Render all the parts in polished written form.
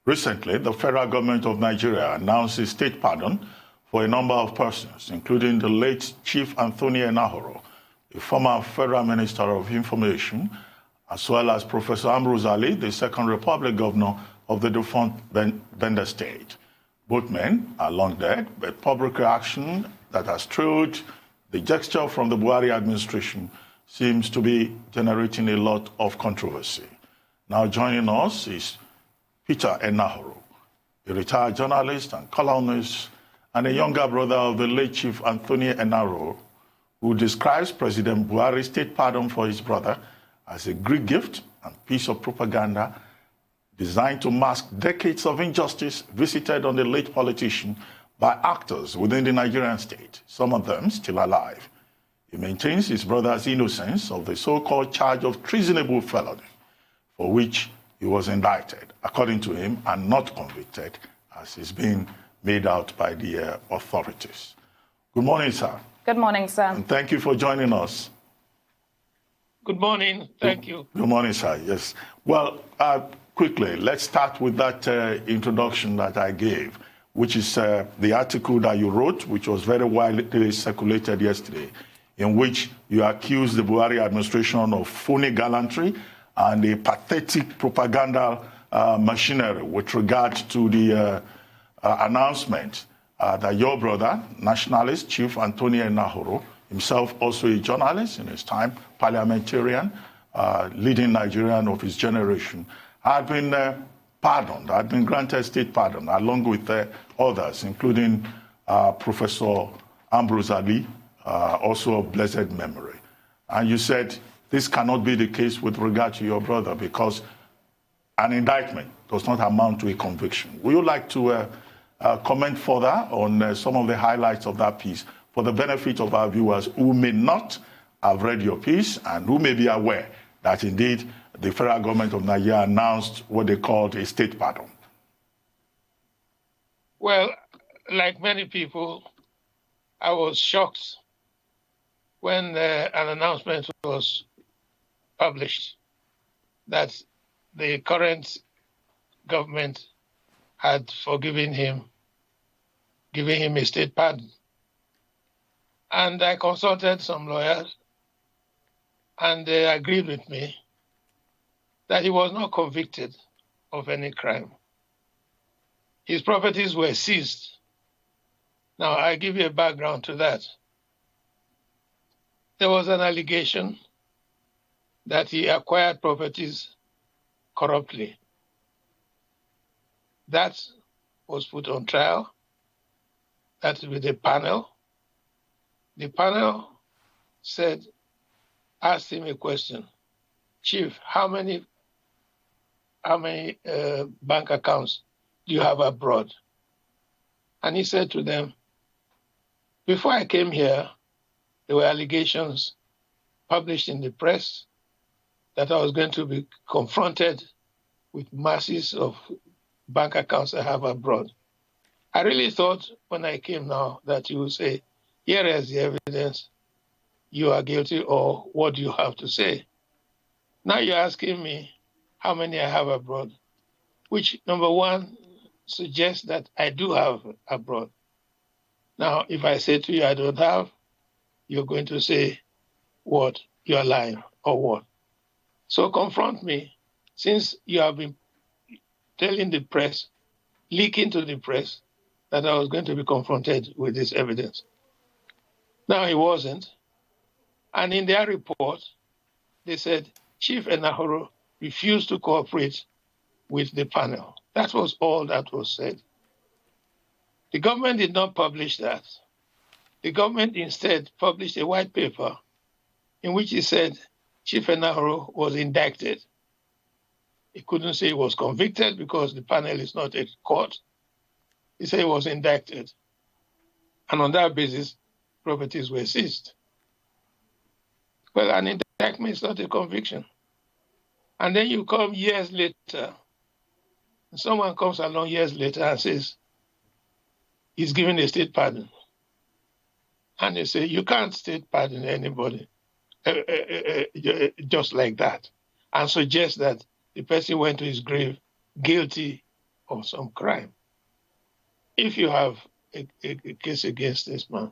Recently, the federal government of Nigeria announced a state pardon for a number of persons, including the late Chief Anthony Enahoro, a former federal minister of information, as well as Professor Ambrose Ali, the Second Republic governor of the defunct Edo State. Both men are long dead, but public reaction that has trailed the gesture from the Buhari administration seems to be generating a lot of controversy. Now joining us is Peter Enahoro, a retired journalist and columnist, and a younger brother of the late Chief Anthony Enahoro, who describes President Buhari's state pardon for his brother as a Greek gift and piece of propaganda designed to mask decades of injustice visited on the late politician by actors within the Nigerian state, some of them still alive. He maintains his brother's innocence of the so-called charge of treasonable felony, for which he was indicted, according to him, and not convicted, as is being made out by the authorities. Good morning, sir. Good morning, sir. And thank you for joining us. Good morning. Thank you. Good morning, sir. Yes. Well, quickly, let's start with that introduction that I gave, which is the article that you wrote, which was very widely circulated yesterday, in which you accused the Buhari administration of phony gallantry and a pathetic propaganda machinery with regard to the announcement that your brother, nationalist Chief Anthony Enahoro, himself also a journalist in his time, parliamentarian, leading Nigerian of his generation, had been pardoned, had been granted state pardon, along with others, including Professor Ambrose Ali, also of blessed memory. And you said this cannot be the case with regard to your brother because an indictment does not amount to a conviction. Would you like to comment further on some of the highlights of that piece for the benefit of our viewers who may not have read your piece and who may be aware that indeed the federal government of Nigeria announced what they called a state pardon? Well, like many people, I was shocked when an announcement was published that the current government had forgiven him, giving him a state pardon. And I consulted some lawyers, and they agreed with me that he was not convicted of any crime. His properties were seized. Now, I give you a background to that. There was an allegation that he acquired properties corruptly. That was put on trial. That with a panel. The panel asked him a question. Chief, how many bank accounts do you have abroad? And he said to them, before I came here, there were allegations published in the press that I was going to be confronted with masses of bank accounts I have abroad. I really thought when I came now that you would say, here is the evidence, you are guilty, or what do you have to say? Now you're asking me how many I have abroad, which, number one, suggests that I do have abroad. Now, if I say to you I don't have, you're going to say, what? You're lying, or what? So confront me, since you have been telling the press, leaking to the press, that I was going to be confronted with this evidence. Now, he wasn't. And in their report, they said, Chief Enahoro refused to cooperate with the panel. That was all that was said. The government did not publish that. The government instead published a white paper in which it said Chief Enahoro was indicted. He couldn't say he was convicted because the panel is not a court. He said he was indicted. And on that basis, properties were seized. Well, an indictment is not a conviction. And then you come years later, and someone comes along years later and says, he's giving a state pardon. And they say, you can't state pardon anybody just like that, and suggest that the person went to his grave guilty of some crime. If you have a case against this man,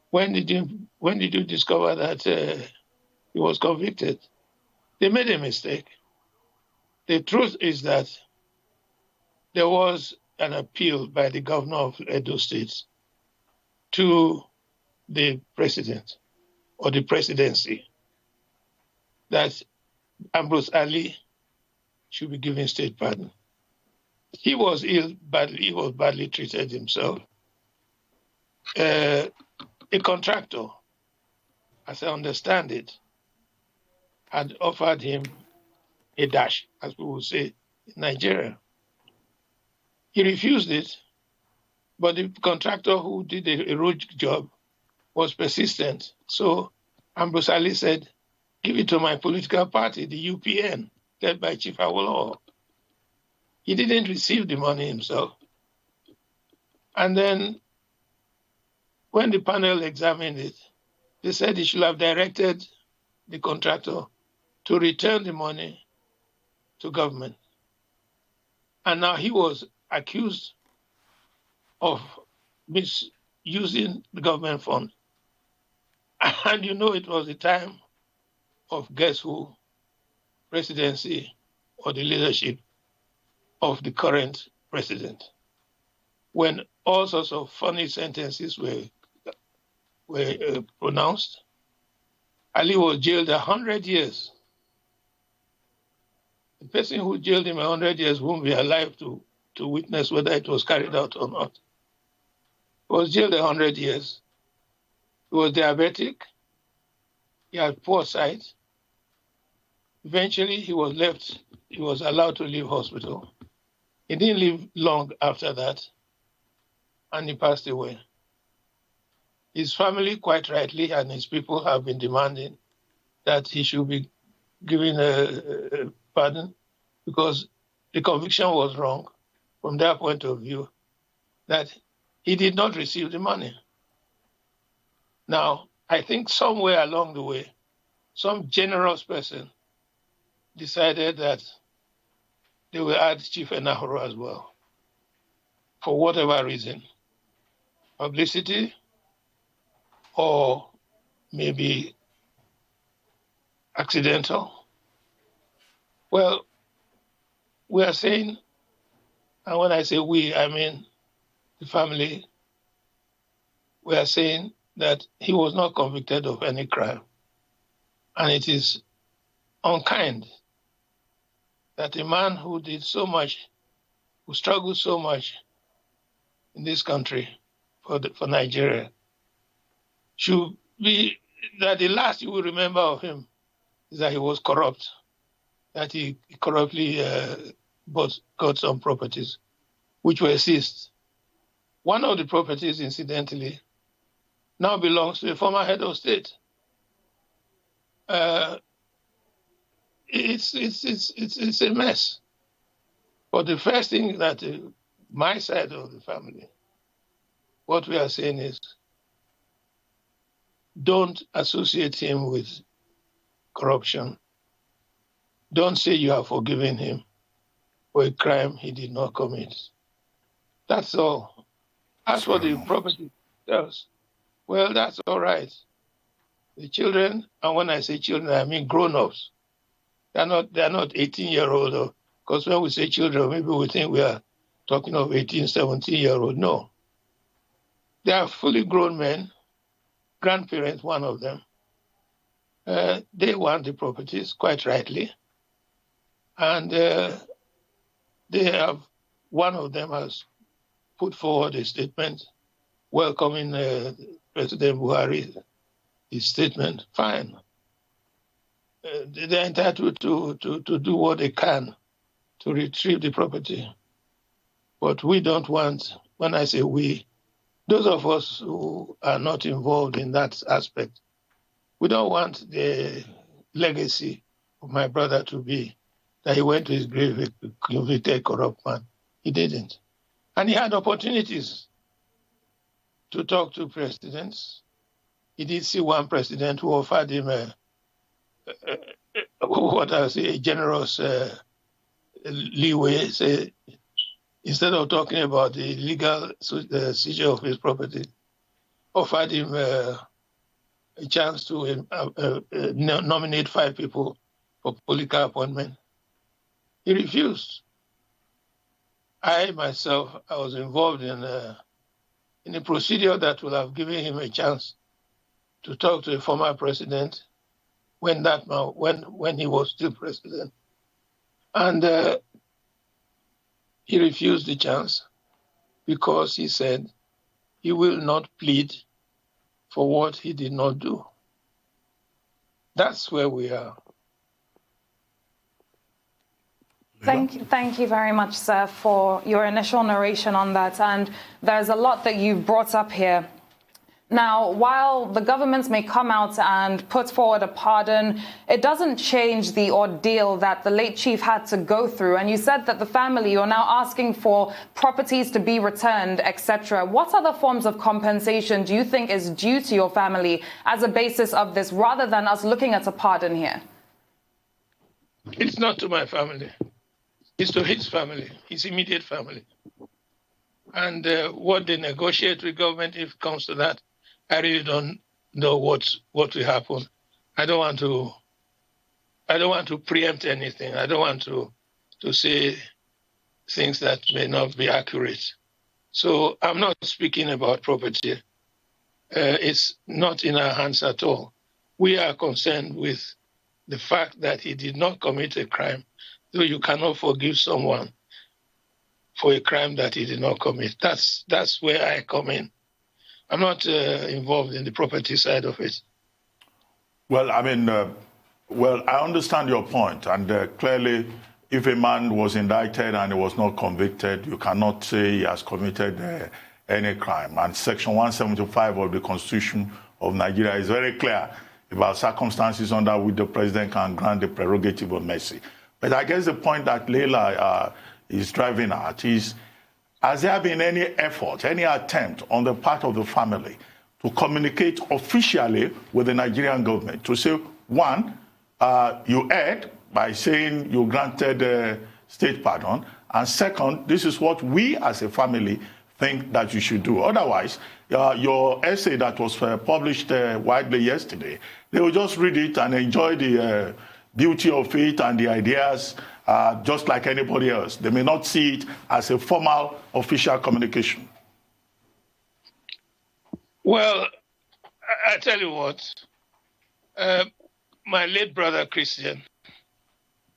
when did you discover that he was convicted? They made a mistake. The truth is that there was an appeal by the governor of Edo State to the president or the presidency that Ambrose Ali should be given state pardon. He was badly treated himself. A contractor, as I understand it, had offered him a dash, as we would say in Nigeria. He refused it, but the contractor who did a road job was persistent. So Ambrose Ali said, give it to my political party, the UPN, led by Chief Awolowo. He didn't receive the money himself. And then when the panel examined it, they said he should have directed the contractor to return the money to government. And now he was accused of misusing the government fund. And you know it was the time of guess who presidency or the leadership of the current president, when all sorts of funny sentences were pronounced. Ali was jailed 100 years. The person who jailed him 100 years won't be alive to witness whether it was carried out or not. He was jailed 100 years. He was diabetic. He had poor sight. Eventually, he was allowed to leave hospital. He didn't live long after that, and he passed away. His family, quite rightly, and his people have been demanding that he should be given a pardon because the conviction was wrong from their point of view, that he did not receive the money. Now, I think somewhere along the way, some generous person decided that they will add Chief Enahoro as well, for whatever reason, publicity or maybe accidental. Well, we are saying, and when I say we, I mean the family, we are saying that he was not convicted of any crime. And it is unkind that a man who did so much, who struggled so much in this country for Nigeria, should be, that the last you will remember of him is that he was corrupt, that he corruptly got some properties which were seized. One of the properties, incidentally, now belongs to a former head of state. It's a mess. But the first thing that my side of the family, what we are saying is, don't associate him with corruption. Don't say you have forgiven him for a crime he did not commit. That's all. As for the property does, well, that's all right. The children, and when I say children, I mean grown-ups. They're not 18-year-old, because when we say children, maybe we think we are talking of 18, 17-year-old. No. They are fully grown men, grandparents, one of them. They want the properties, quite rightly. And they have, one of them has put forward a statement welcoming President Buhari, his statement. Fine. They're entitled to do what they can to retrieve the property. But we don't want, when I say we, those of us who are not involved in that aspect, we don't want the legacy of my brother to be that he went to his grave a convicted corrupt man. He didn't. And he had opportunities to talk to presidents. He did see one president who offered him a generous leeway, say, instead of talking about the legal seizure of his property, offered him a chance to nominate 5 people for political appointment. He refused. I myself, I was involved in a procedure that would have given him a chance to talk to a former president when he was still president, and he refused the chance because he said he will not plead for what he did not do. That's where we are. Thank you very much, sir, for your initial narration on that. And there's a lot that you've brought up here. Now, while the governments may come out and put forward a pardon, it doesn't change the ordeal that the late chief had to go through. And you said that the family, you're now asking for properties to be returned, etc. What other forms of compensation do you think is due to your family as a basis of this, rather than us looking at a pardon here? It's not to my family. It's to his family, his immediate family. And what they negotiate with government, if it comes to that, I really don't know what will happen. I don't want to preempt anything. I don't want to say things that may not be accurate. So I'm not speaking about property. It's not in our hands at all. We are concerned with the fact that he did not commit a crime, though you cannot forgive someone for a crime that he did not commit. That's where I come in. I'm not involved in the property side of it. Well, I mean, I understand your point. And clearly, if a man was indicted and he was not convicted, you cannot say he has committed any crime. And Section 175 of the Constitution of Nigeria is very clear about circumstances under which the president can grant the prerogative of mercy. But I guess the point that Leila is driving at is, has there been any effort, any attempt on the part of the family to communicate officially with the Nigerian government to say, one, you erred by saying you granted state pardon, and second, this is what we as a family think that you should do. Otherwise, your essay that was published widely yesterday, they will just read it and enjoy the beauty of it and the ideas just like anybody else. They may not see it as a formal official communication. Well, I tell you what, my late brother Christian,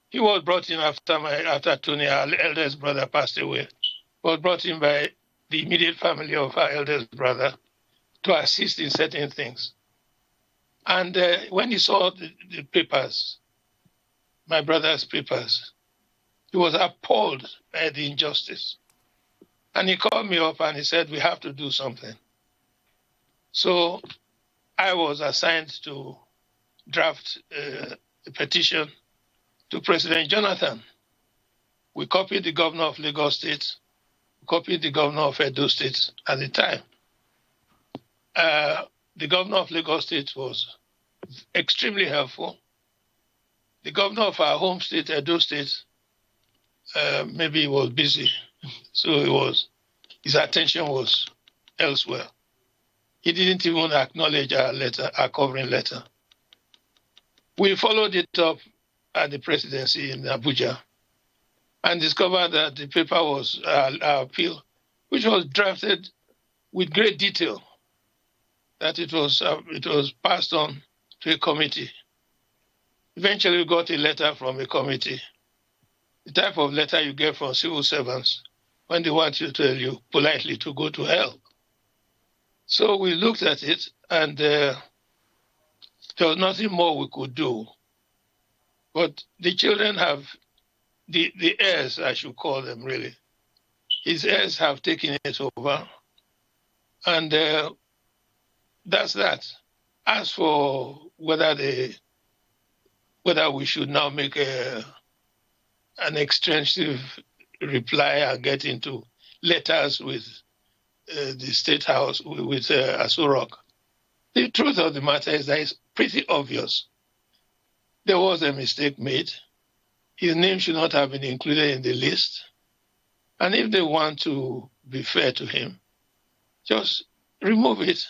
he was brought in after Tony, our eldest brother, passed away. Was brought in by the immediate family of our eldest brother to assist in certain things. And when he saw the papers, my brother's papers, he was appalled by the injustice. And he called me up and he said, we have to do something. So I was assigned to draft a petition to President Jonathan. We copied the governor of Lagos State, copied the governor of Edo State at the time. The governor of Lagos State was extremely helpful. The governor of our home state, Edo State, maybe he was busy, so his attention was elsewhere. He didn't even acknowledge our covering letter. We followed it up at the presidency in Abuja and discovered that the paper was our appeal, which was drafted with great detail, that it was passed on to a committee. Eventually, we got a letter from a committee, the type of letter you get from civil servants when they want to tell you politely to go to hell. So we looked at it, and there was nothing more we could do. But the children have, the heirs, I should call them really, his heirs have taken it over, and that's that. As for whether we should now make an extensive reply and get into letters with the State House, with Asurok, the truth of the matter is that it's pretty obvious. There was a mistake made. His name should not have been included in the list. And if they want to be fair to him, just remove it.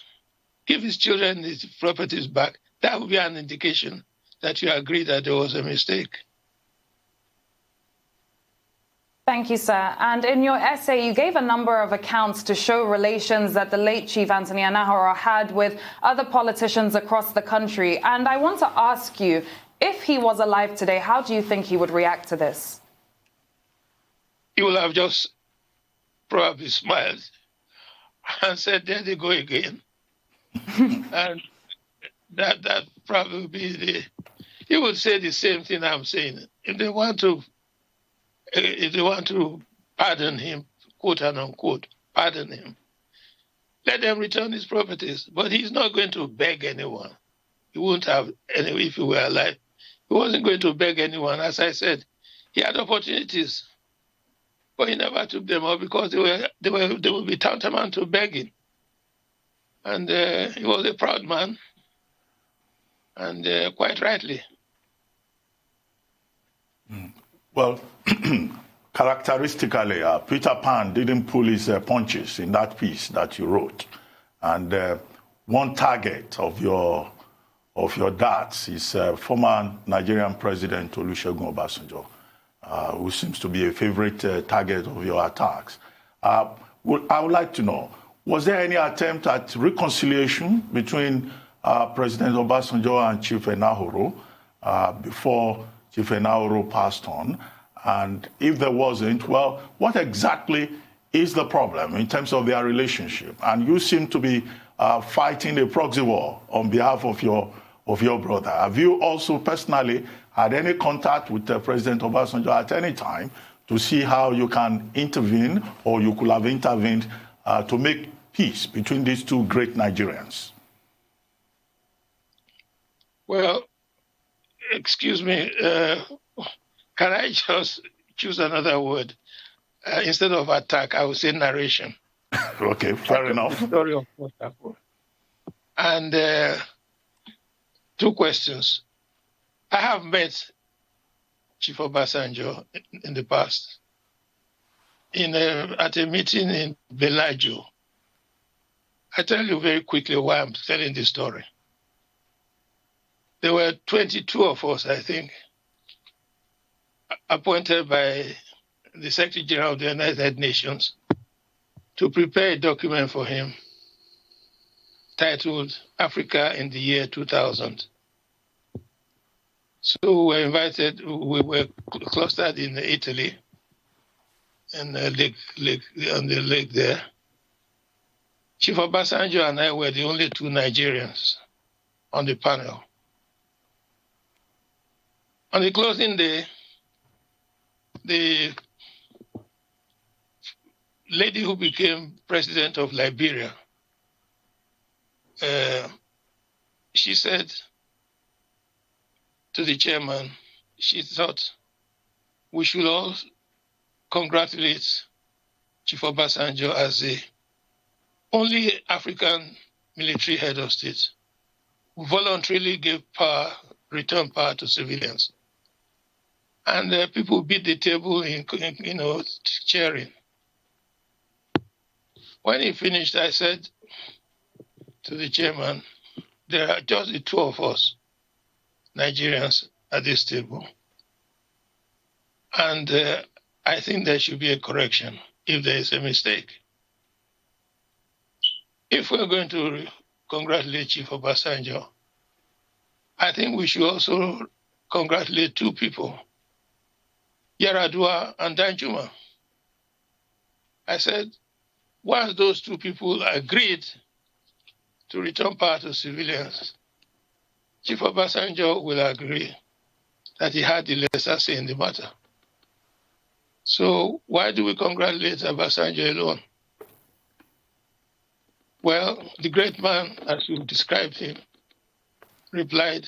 Give his children his properties back. That would be an indication that you agree that there was a mistake. Thank you, sir. And in your essay, you gave a number of accounts to show relations that the late Chief Anthony Enahoro had with other politicians across the country. And I want to ask you, if he was alive today, how do you think he would react to this? He will have just probably smiled and said, there they go again. And that probably be he would say the same thing I'm saying. If they want to pardon him, quote and unquote, pardon him, let them return his properties. But he's not going to beg anyone. He wouldn't have any if he were alive. He wasn't going to beg anyone. As I said, he had opportunities, but he never took them up because they would be tantamount to begging. And he was a proud man, and quite rightly. Well, characteristically, Peter Pan didn't pull his punches in that piece that you wrote. And one target of your darts is former Nigerian President Olusegun Obasanjo, who seems to be a favorite target of your attacks. I would like to know, was there any attempt at reconciliation between President Obasanjo and Chief Enahoro before Chief Enahoro passed on? And if there wasn't, well, what exactly is the problem in terms of their relationship? And you seem to be fighting a proxy war on behalf of your brother. Have you also personally had any contact with President Obasanjo at any time to see how you can intervene, or you could have intervened to make peace between these two great Nigerians? Well, excuse me, can I just choose another word? Instead of attack, I would say narration. Okay, fair enough. The story of what happened. And two questions. I have met Chief Obasanjo in the past at a meeting in Bellagio. I tell you very quickly why I'm telling this story. There were 22 of us, I think, appointed by the Secretary General of the United Nations to prepare a document for him titled Africa in the Year 2000. So we were invited, we were clustered in Italy, in the lake there. Chief Obasanjo and I were the only two Nigerians on the panel. On the closing day, the lady who became president of Liberia, she said to the chairman, she thought we should all congratulate Chief Obasanjo as the only African military head of state who voluntarily gave power, returned power to civilians. And people beat the table in cheering. When he finished, I said to the chairman, there are just the two of us, Nigerians, at this table. And I think there should be a correction if there is a mistake. If we're going to congratulate Chief Obasanjo, I think we should also congratulate two people, Yaradua and Danjuma. I said, once those two people agreed to return power to civilians, Chief Obasanjo will agree that he had the lesser say in the matter. So why do we congratulate Obasanjo alone? Well, the great man, as you described him, replied,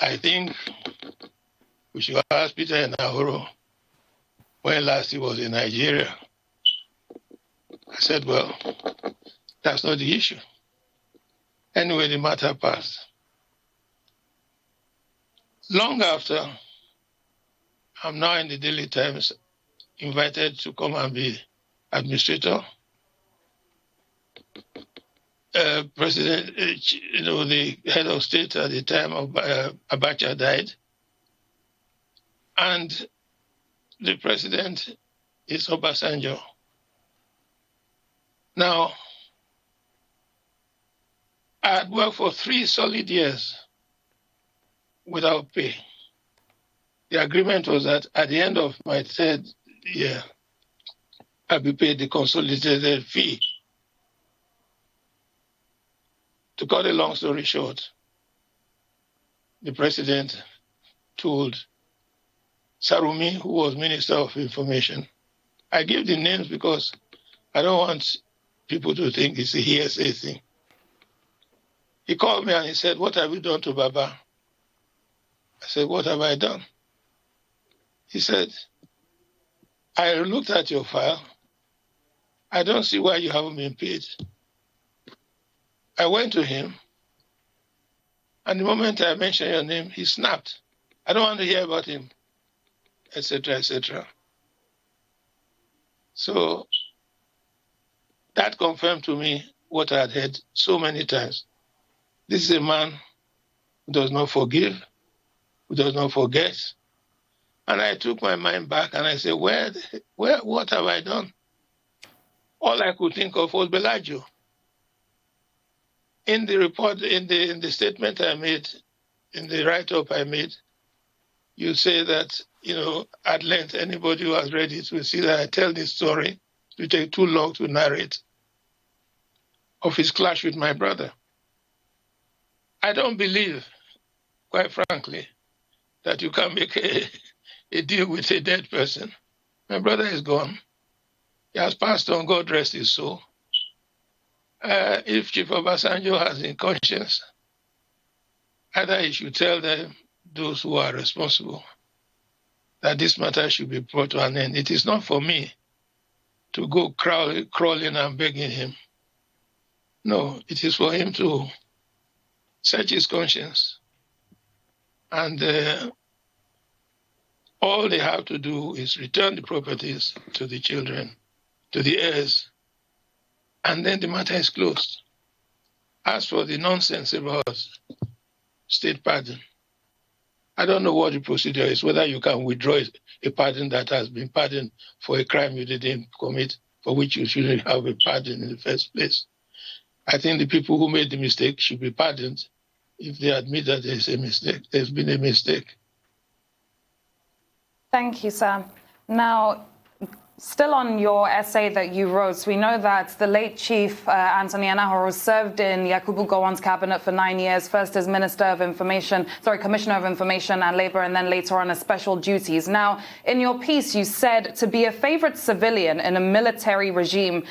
I think we should ask Peter Enahoro when last he was in Nigeria. I said, well, that's not the issue. Anyway, the matter passed. Long after, I'm now in the Daily Times invited to come and be administrator. President, the head of state at the time of Abacha died. And the president is Obasanjo. Now, I had worked for 3 solid years without pay. The agreement was that at the end of my 3rd year, I'd be paid the consolidated fee. To cut a long story short, the president told Sarumi, who was Minister of Information, I give the names because I don't want people to think it's a hearsay thing. He called me and he said, what have you done to Baba? I said, what have I done? He said, I looked at your file. I don't see why you haven't been paid. I went to him, and the moment I mentioned your name, he snapped. I don't want to hear about him, etc., etc. So that confirmed to me what I had heard so many times. This is a man who does not forgive, who does not forget. And I took my mind back and I said, what have I done? All I could think of was Bellagio. In the report, in the statement I made, in the write-up I made, you say that, at length, anybody who has read it will see that I tell this story. It will take too long to narrate, of his clash with my brother. I don't believe, quite frankly, that you can make a deal with a dead person. My brother is gone. He has passed on, God rest his soul. If Chief Obasanjo has in conscience, either he should tell those who are responsible that this matter should be brought to an end. It is not for me to go crawling and begging him. No, it is for him to search his conscience. And all they have to do is return the properties to the children, to the heirs, and then the matter is closed. As for the nonsense about state pardon, I don't know what the procedure is, whether you can withdraw a pardon that has been pardoned for a crime you didn't commit, for which you shouldn't have a pardon in the first place. I think the people who made the mistake should be pardoned if they admit that there's a mistake. There's been a mistake. Thank you, sir. Now, still on your essay that you wrote, we know that the late Chief Anthony Enahoro served in Yakubu Gowon's cabinet for 9 years, first as Commissioner of Information and Labor, and then later on as special duties. Now, in your piece, you said to be a favorite civilian in a military regime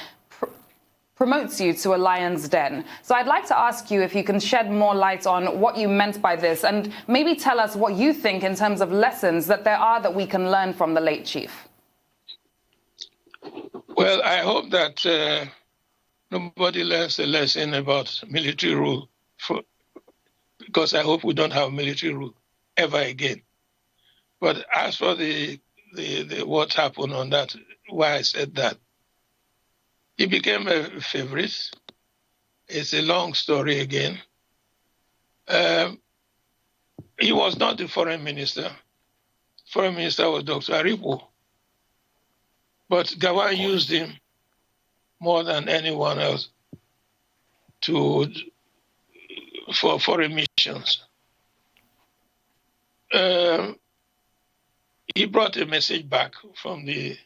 promotes you to a lion's den. So I'd like to ask you if you can shed more light on what you meant by this, and maybe tell us what you think in terms of lessons that there are that we can learn from the late chief. Well, I hope that nobody learns a lesson about military rule, because I hope we don't have military rule ever again. But as for the what happened on that, why I said that, he became a favorite. It's a long story again. He was not the foreign minister. Foreign minister was Dr. Aripo. But Gowon used him more than anyone else for foreign missions. He brought a message back from the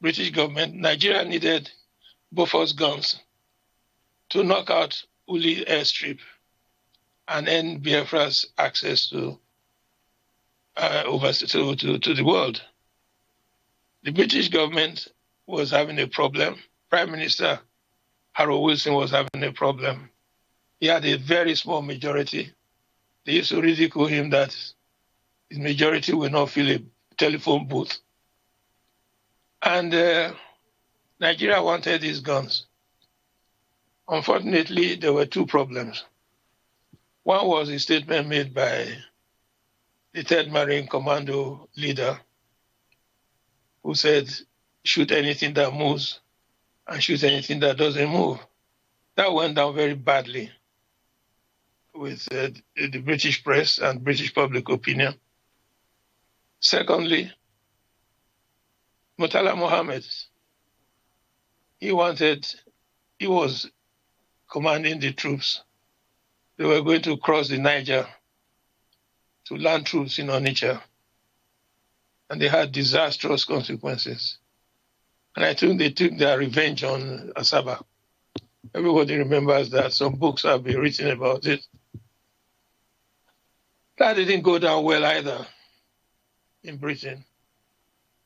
British government. Nigeria needed Bofors guns to knock out Uli airstrip and end Biafra's access to the world. The British government was having a problem. Prime Minister Harold Wilson was having a problem. He had a very small majority. They used to ridicule him that his majority will not fill a telephone booth. And Nigeria wanted these guns. Unfortunately, there were two problems. One was a statement made by the 3rd Marine Commando leader, who said shoot anything that moves and shoot anything that doesn't move. That went down very badly with the British press and British public opinion. Secondly, Murtala Mohammed, he was commanding the troops. They were going to cross the Niger to land troops in Onitsha, and they had disastrous consequences. And I think they took their revenge on Asaba. Everybody remembers that. Some books have been written about it. That didn't go down well either in Britain.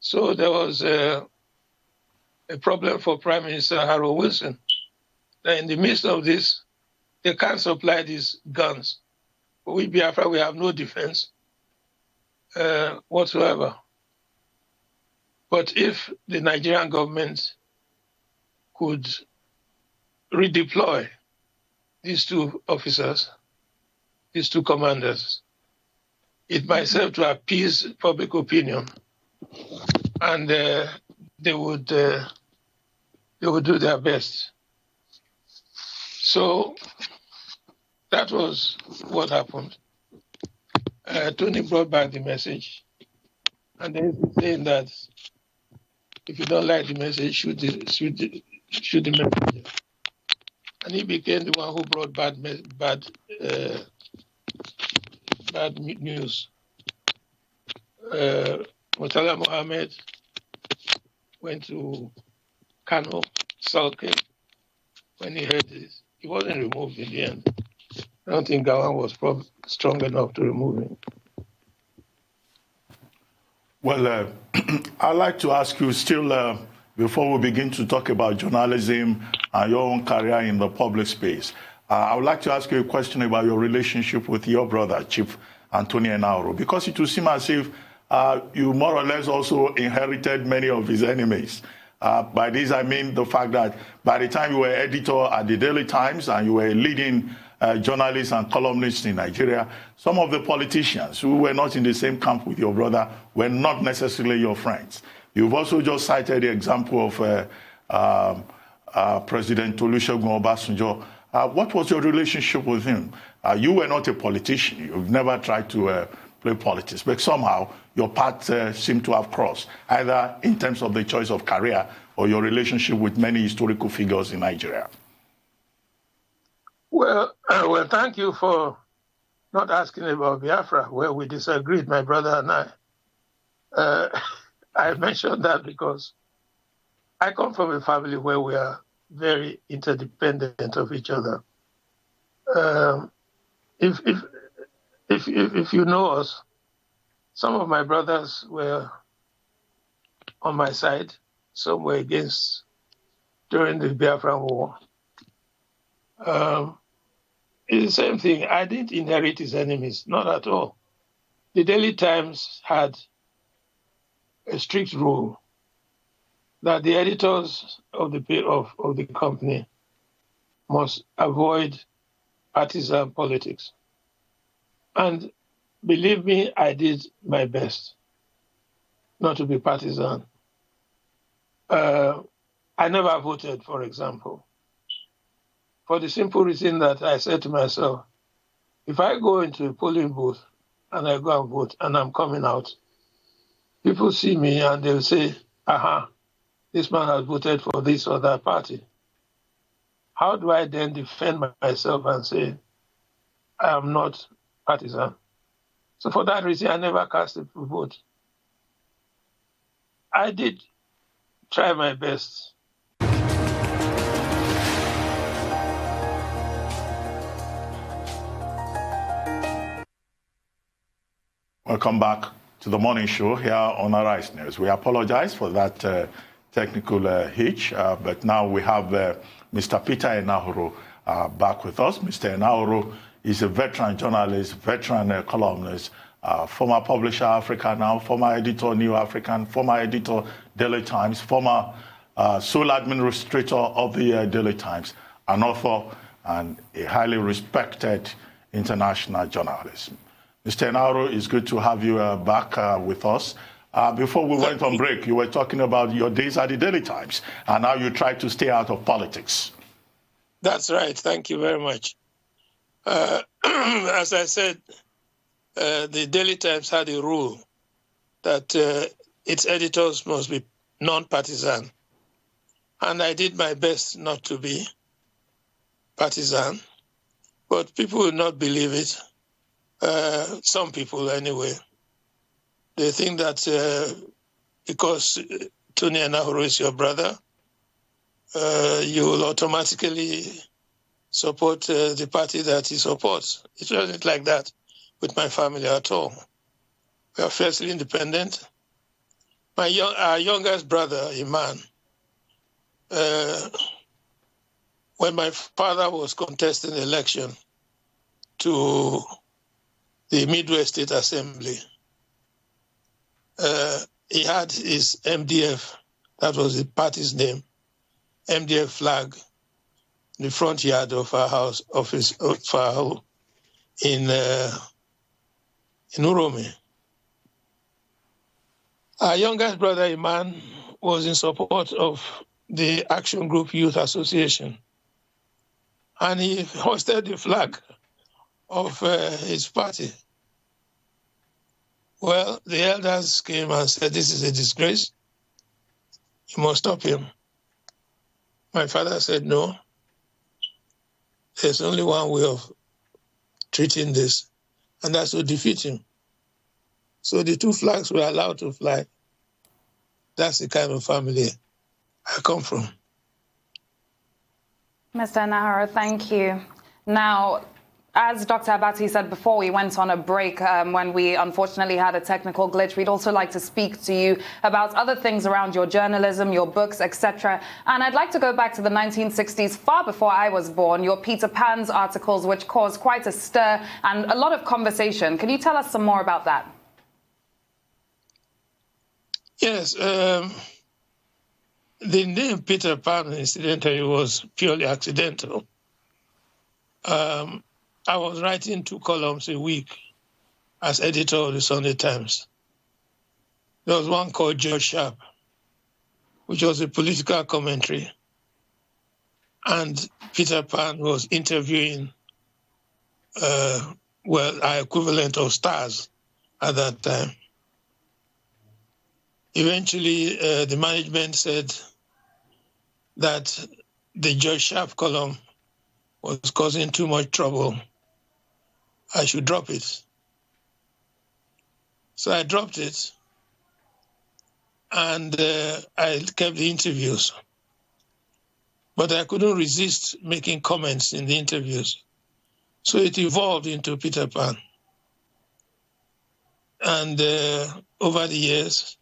So there was a problem for Prime Minister Harold Wilson. That in the midst of this, they can't supply these guns. But we Biafra, we have no defense whatsoever. But if the Nigerian government could redeploy these two officers, these two commanders, it might serve to appease public opinion, and they would do their best. So that was what happened. Tony brought back the message, and then he's saying that if you don't like the message, shoot the messenger. And he became the one who brought bad news. Murtala Mohammed went to Kano, sulking when he heard this. He wasn't removed in the end. I don't think Gawan was strong enough to remove him. Well, I'd like to ask you still, before we begin to talk about journalism and your own career in the public space, I would like to ask you a question about your relationship with your brother, Chief Anthony Enahoro, because it would seem as if you more or less also inherited many of his enemies. By this, I mean the fact that by the time you were editor at the Daily Times and you were leading journalist and columnist in Nigeria, some of the politicians who were not in the same camp with your brother were not necessarily your friends. You've also just cited the example of President Olusegun Obasanjo. What was your relationship with him? You were not a politician. You've never tried to play politics, but somehow your paths seem to have crossed, either in terms of the choice of career or your relationship with many historical figures in Nigeria. Well, thank you for not asking about Biafra, where we disagreed, my brother and I. I mentioned that because I come from a family where we are very interdependent of each other. If you know us, some of my brothers were on my side, some were against during the Biafran War. It's the same thing. I didn't inherit his enemies, not at all. The Daily Times had a strict rule that the editors of the company must avoid partisan politics. And believe me, I did my best not to be partisan. I never voted, for example, for the simple reason that I said to myself, if I go into a polling booth and I go and vote and I'm coming out, people see me and they'll say, aha, this man has voted for this or that party. How do I then defend myself and say, I am not partisan? So for that reason, I never cast a vote. I did try my best. Welcome back to the morning show here on Arise News. We apologize for that technical hitch, but now we have Mr. Peter Enahoro back with us. Mr. Enahoro is a veteran journalist, veteran columnist, former publisher Africa Now, former editor New African, former editor Daily Times, former sole administrator of the Daily Times, an author and a highly respected international journalist. Mr. Enahoro, it's good to have you back with us. Before we went on break, you were talking about your days at the Daily Times and how you try to stay out of politics. That's right. Thank you very much. As I said, the Daily Times had a rule that its editors must be non-partisan. And I did my best not to be partisan, but people will not believe it. Some people, anyway. They think that because Tony Enahoro is your brother, you will automatically support the party that he supports. It wasn't like that with my family at all. We are fiercely independent. Our youngest brother, Iman, when my father was contesting the election to the Midwest State Assembly, he had his MDF, that was the party's name, MDF flag, in the front yard of our house, of our home in Uromi. Our youngest brother, Iman, was in support of the Action Group Youth Association. And he hoisted the flag of his party. Well, the elders came and said, this is a disgrace. You must stop him. My father said, no. There's only one way of treating this, and that's to defeat him. So the two flags were allowed to fly. That's the kind of family I come from. Mr. Enahoro, thank you. Now, as Dr. Abati said before we went on a break, when we unfortunately had a technical glitch, we'd also like to speak to you about other things around your journalism, your books, etc. And I'd like to go back to the 1960s, far before I was born, your Peter Pan's articles, which caused quite a stir and a lot of conversation. Can you tell us some more about that? Yes. The name Peter Pan, incidentally, was purely accidental. I was writing 2 columns a week as editor of the Sunday Times. There was one called George Sharp, which was a political commentary. And Peter Pan was interviewing, our equivalent of stars at that time. Eventually, the management said that the George Sharp column was causing too much trouble. I should drop it. So I dropped it, and I kept the interviews. But I couldn't resist making comments in the interviews. So it evolved into Peter Pan. And over the years,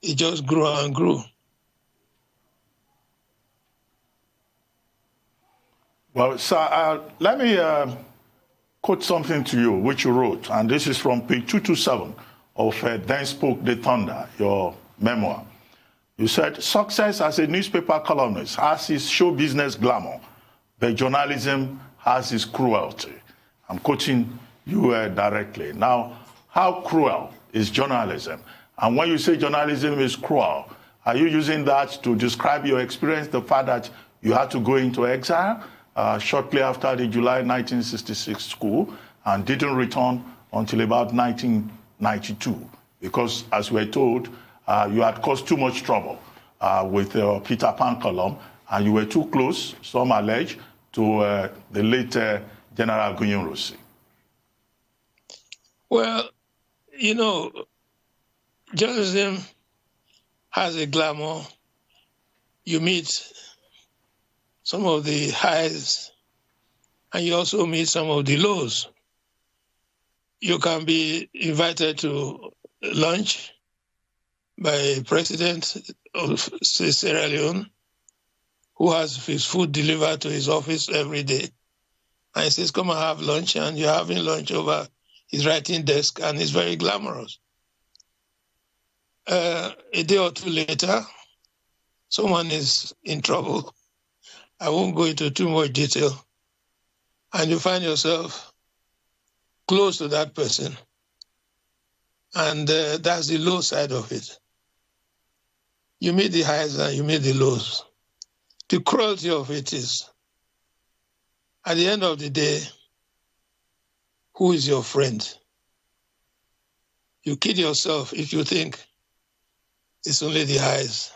it just grew and grew. Well, sir, let me quote something to you, which you wrote, and this is from page 227 of Then Spoke the Thunder, your memoir. You said, success as a newspaper columnist has its show business glamour, but journalism has its cruelty. I'm quoting you directly. Now, how cruel is journalism? And when you say journalism is cruel, are you using that to describe your experience, the fact that you had to go into exile shortly after the July 1966 coup and didn't return until about 1992? Because, as we're told, you had caused too much trouble with Peter Pan column, and you were too close, some allege, to the late General Gunyun-Rossi. Well, you know, journalism has a glamour. You meet some of the highs, and you also meet some of the lows. You can be invited to lunch by a president of Sierra Leone who has his food delivered to his office every day. And he says, come and have lunch, and you're having lunch over his writing desk, and it's very glamorous. A day or two later, someone is in trouble. I won't go into too much detail. And you find yourself close to that person. And that's the low side of it. You meet the highs and you meet the lows. The cruelty of it is, at the end of the day, who is your friend? You kid yourself if you think it's only the highs,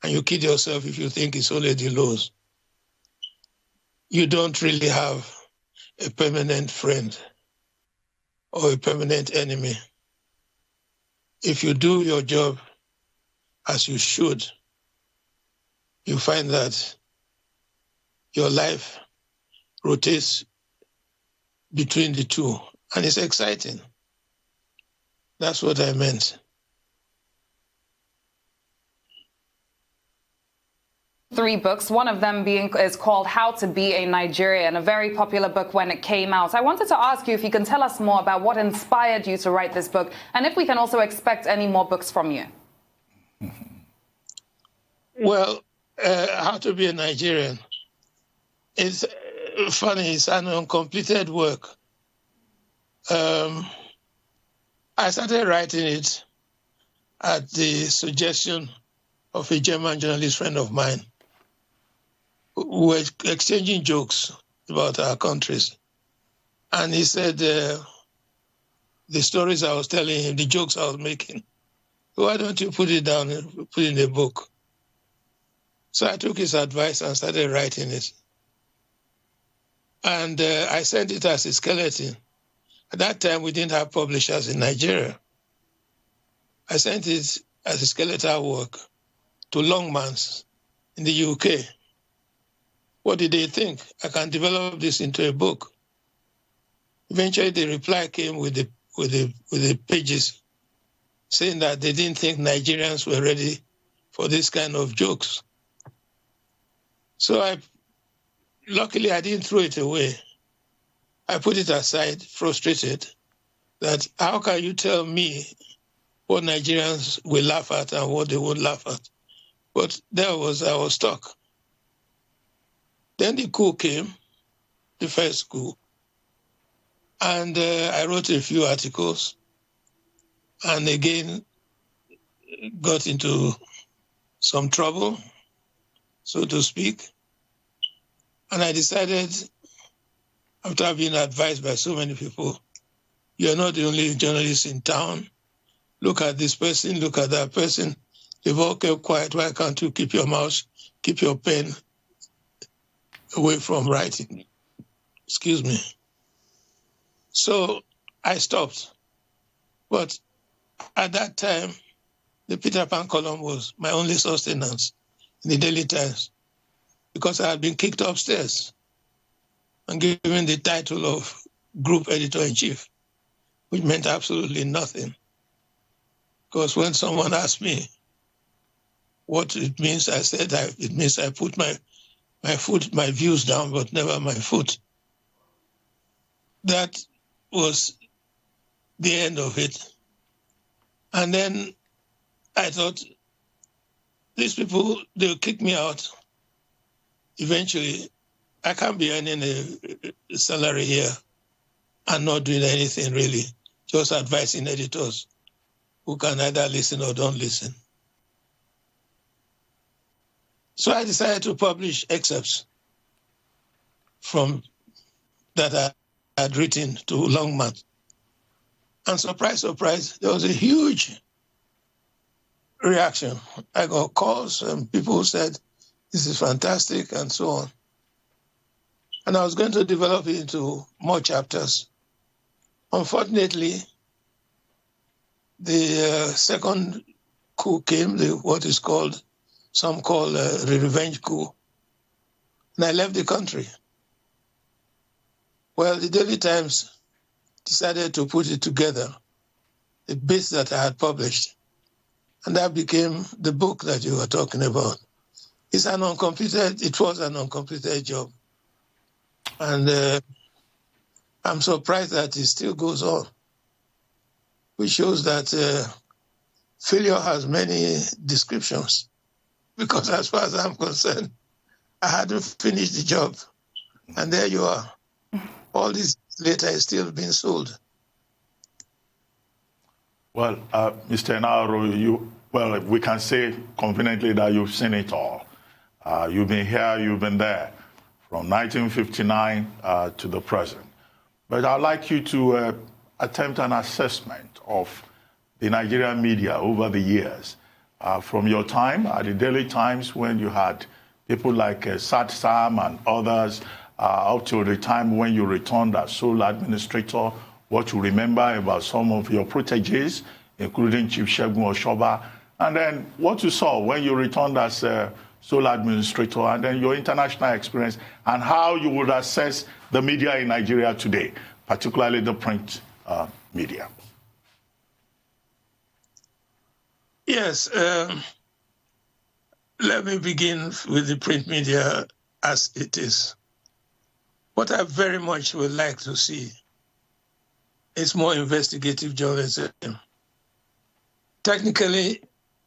and you kid yourself if you think it's only the lows. You don't really have a permanent friend or a permanent enemy. If you do your job as you should, you find that your life rotates between the two, and it's exciting. That's what I meant. Three books, one of them is called How to Be a Nigerian, a very popular book when it came out. I wanted to ask you if you can tell us more about what inspired you to write this book, and if we can also expect any more books from you. Well, How to Be a Nigerian, it's funny, it's an uncompleted work. I started writing it at the suggestion of a German journalist friend of mine. We were exchanging jokes about our countries. And he said the stories I was telling him, the jokes I was making, why don't you put it down and put it in a book? So I took his advice and started writing it. And I sent it as a skeleton. At that time, we didn't have publishers in Nigeria. I sent it as a skeletal work to Longmans in the UK. What did they think? I can develop this into a book. Eventually, the reply came with the pages saying that they didn't think Nigerians were ready for this kind of jokes. So luckily, I didn't throw it away. I put it aside, frustrated, that how can you tell me what Nigerians will laugh at and what they won't laugh at? But I was stuck. Then the coup came, the first coup, and I wrote a few articles, and again got into some trouble, so to speak. And I decided, after being advised by so many people, you're not the only journalist in town. Look at this person, look at that person. They've all kept quiet. Why can't you keep your mouth, keep your pen away from writing? Excuse me. So I stopped. But at that time, the Peter Pan column was my only sustenance in the Daily Times, because I had been kicked upstairs and given the title of Group Editor-in-Chief, which meant absolutely nothing. Because when someone asked me what it means, I said it means I put my views down, but never my foot. That was the end of it. And then I thought, these people, they'll kick me out. Eventually, I can't be earning a salary here and not doing anything really, just advising editors who can either listen or don't listen. So I decided to publish excerpts from that I had written to Longman. And surprise, surprise, there was a huge reaction. I got calls and people said, this is fantastic, and so on. And I was going to develop it into more chapters. Unfortunately, the second coup came, what is called, some call the revenge coup, and I left the country. Well, the Daily Times decided to put it together, the bits that I had published, and that became the book that you were talking about. It was an uncompleted job. And I'm surprised that it still goes on, which shows that failure has many descriptions. Because as far as I'm concerned, I hadn't finished the job. And there you are. All this later is still being sold. Well, Mr. Enahoro, we can say conveniently that you've seen it all. You've been here, you've been there, from 1959 to the present. But I'd like you to attempt an assessment of the Nigerian media over the years. From your time at the Daily Times, when you had people like Sad Sam and others, up to the time when you returned as sole administrator, what you remember about some of your proteges, including Chief Segun Oshoba, and then what you saw when you returned as sole administrator, and then your international experience, and how you would assess the media in Nigeria today, particularly the print media. Yes, let me begin with the print media as it is. What I very much would like to see is more investigative journalism. Technically,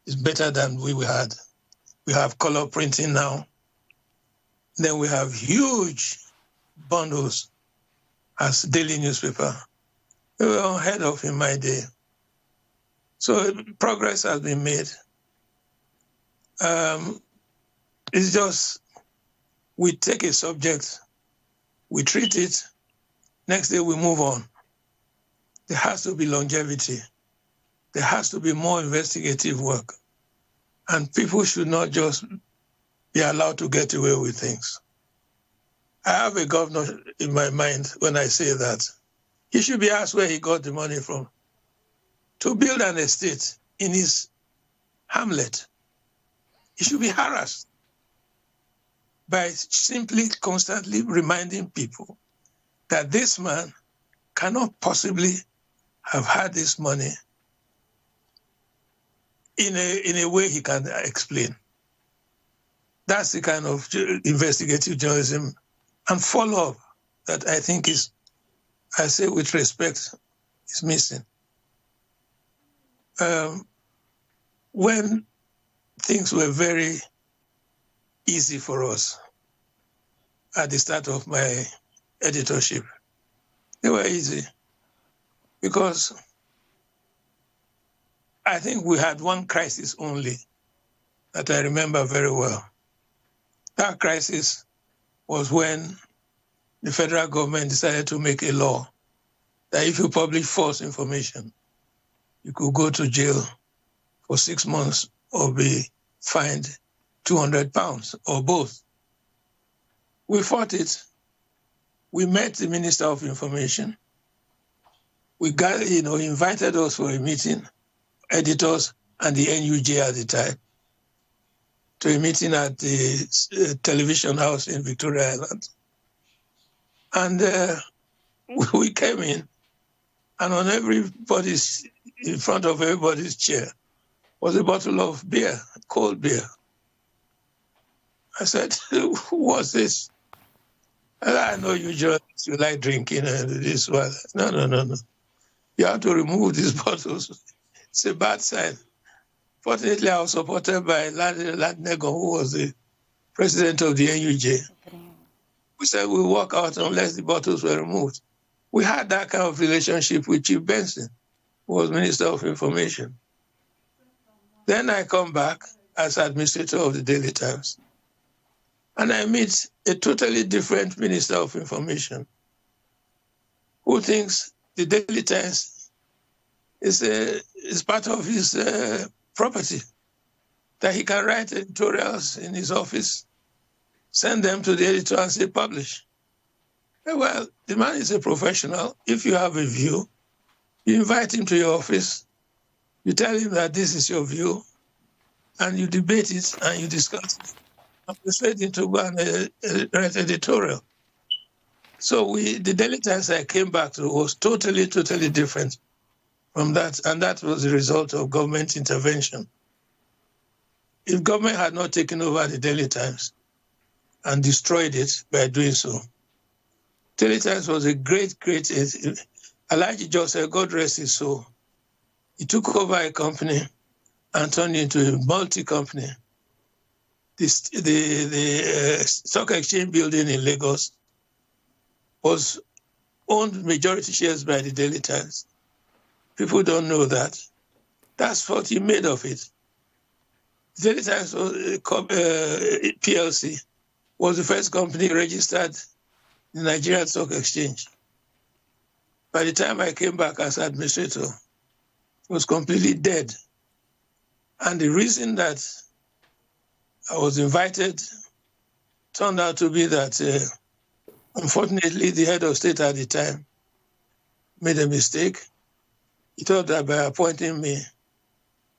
it's better than we had. We have color printing now. Then we have huge bundles as daily newspaper. We were unheard of in my day. So progress has been made. It's just, we take a subject, we treat it, next day we move on. There has to be longevity. There has to be more investigative work. And people should not just be allowed to get away with things. I have a governor in my mind when I say that. He should be asked where he got the money from to build an estate in his hamlet. He should be harassed by simply constantly reminding people that this man cannot possibly have had this money in a way he can explain. That's the kind of investigative journalism and follow-up that I think is, I say with respect, is missing. When things were very easy for us at the start of my editorship, they were easy because I think we had one crisis only that I remember very well. That crisis was when the federal government decided to make a law that if you publish false information, you could go to jail for 6 months or be fined £200 or both. We fought it. We met the Minister of Information. We got, he invited us for a meeting, editors and the NUJ at the time, to a meeting at the television house in Victoria Island. And we came in, and on everybody's, in front of everybody's chair, was a bottle of beer, cold beer. I said, what's this? And I know you journalists, you like drinking and this one. No. You have to remove these bottles. It's a bad sign. Fortunately, I was supported by Ladnego, who was the president of the NUJ. We said we'll walk out unless the bottles were removed. We had that kind of relationship with Chief Benson, who was Minister of Information. Then I come back as administrator of the Daily Times, and I meet a totally different Minister of Information who thinks the Daily Times is part of his property, that he can write editorials in his office, send them to the editor and say, publish. Well, the man is a professional. If you have a view, you invite him to your office, you tell him that this is your view, and you debate it and you discuss it, and persuade him to go and write editorial. So the Daily Times I came back to was totally different from that, and that was the result of government intervention. If government had not taken over the Daily Times and destroyed it by doing so, Daily Times was a great, Alhaji Joseph, God rest his soul, he took over a company and turned it into a multi-company. The stock exchange building in Lagos was owned majority shares by the Daily Times. People don't know that. That's what he made of it. Daily Times PLC was the first company registered in the Nigerian Stock Exchange. By the time I came back as administrator, it was completely dead. And the reason that I was invited turned out to be that, unfortunately, the head of state at the time made a mistake. He thought that by appointing me,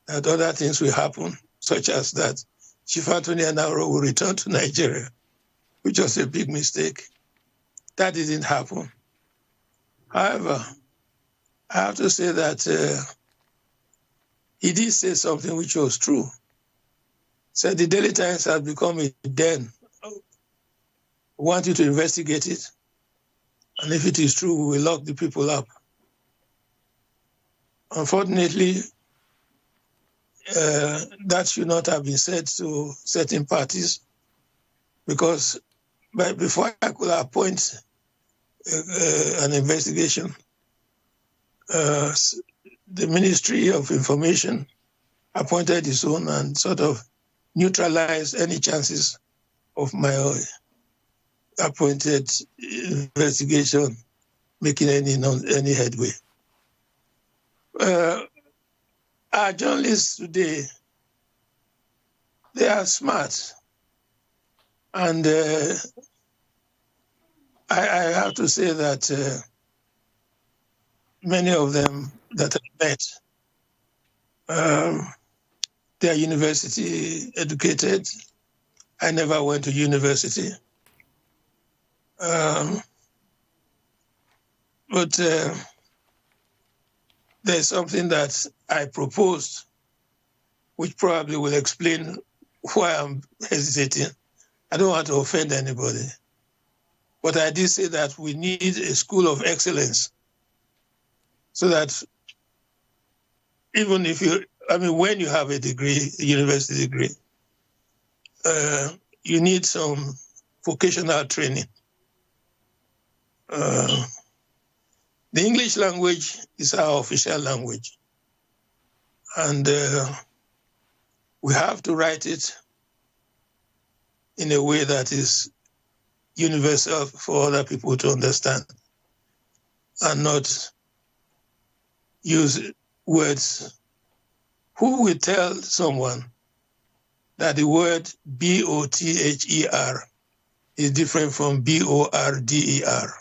that other things will happen, such as that Chief Anthony Enahoro will return to Nigeria, which was a big mistake. That didn't happen. However, I have to say that he did say something which was true. Said the Daily Times has become a den. We want you to investigate it. And if it is true, we will lock the people up. Unfortunately, that should not have been said to certain parties, because before I could appoint an investigation, the Ministry of Information appointed its own and sort of neutralized any chances of my appointed investigation making any headway. Our journalists today, they are smart. And I have to say that many of them that I met, they are university educated. I never went to university. But there's something that I proposed, which probably will explain why I'm hesitating. I don't want to offend anybody. But I did say that we need a school of excellence so that even if when you have a degree, a university degree, you need some vocational training. The English language is our official language. And we have to write it in a way that is universal for other people to understand and not use words. Who will tell someone that the word B-O-T-H-E-R is different from B-O-R-D-E-R?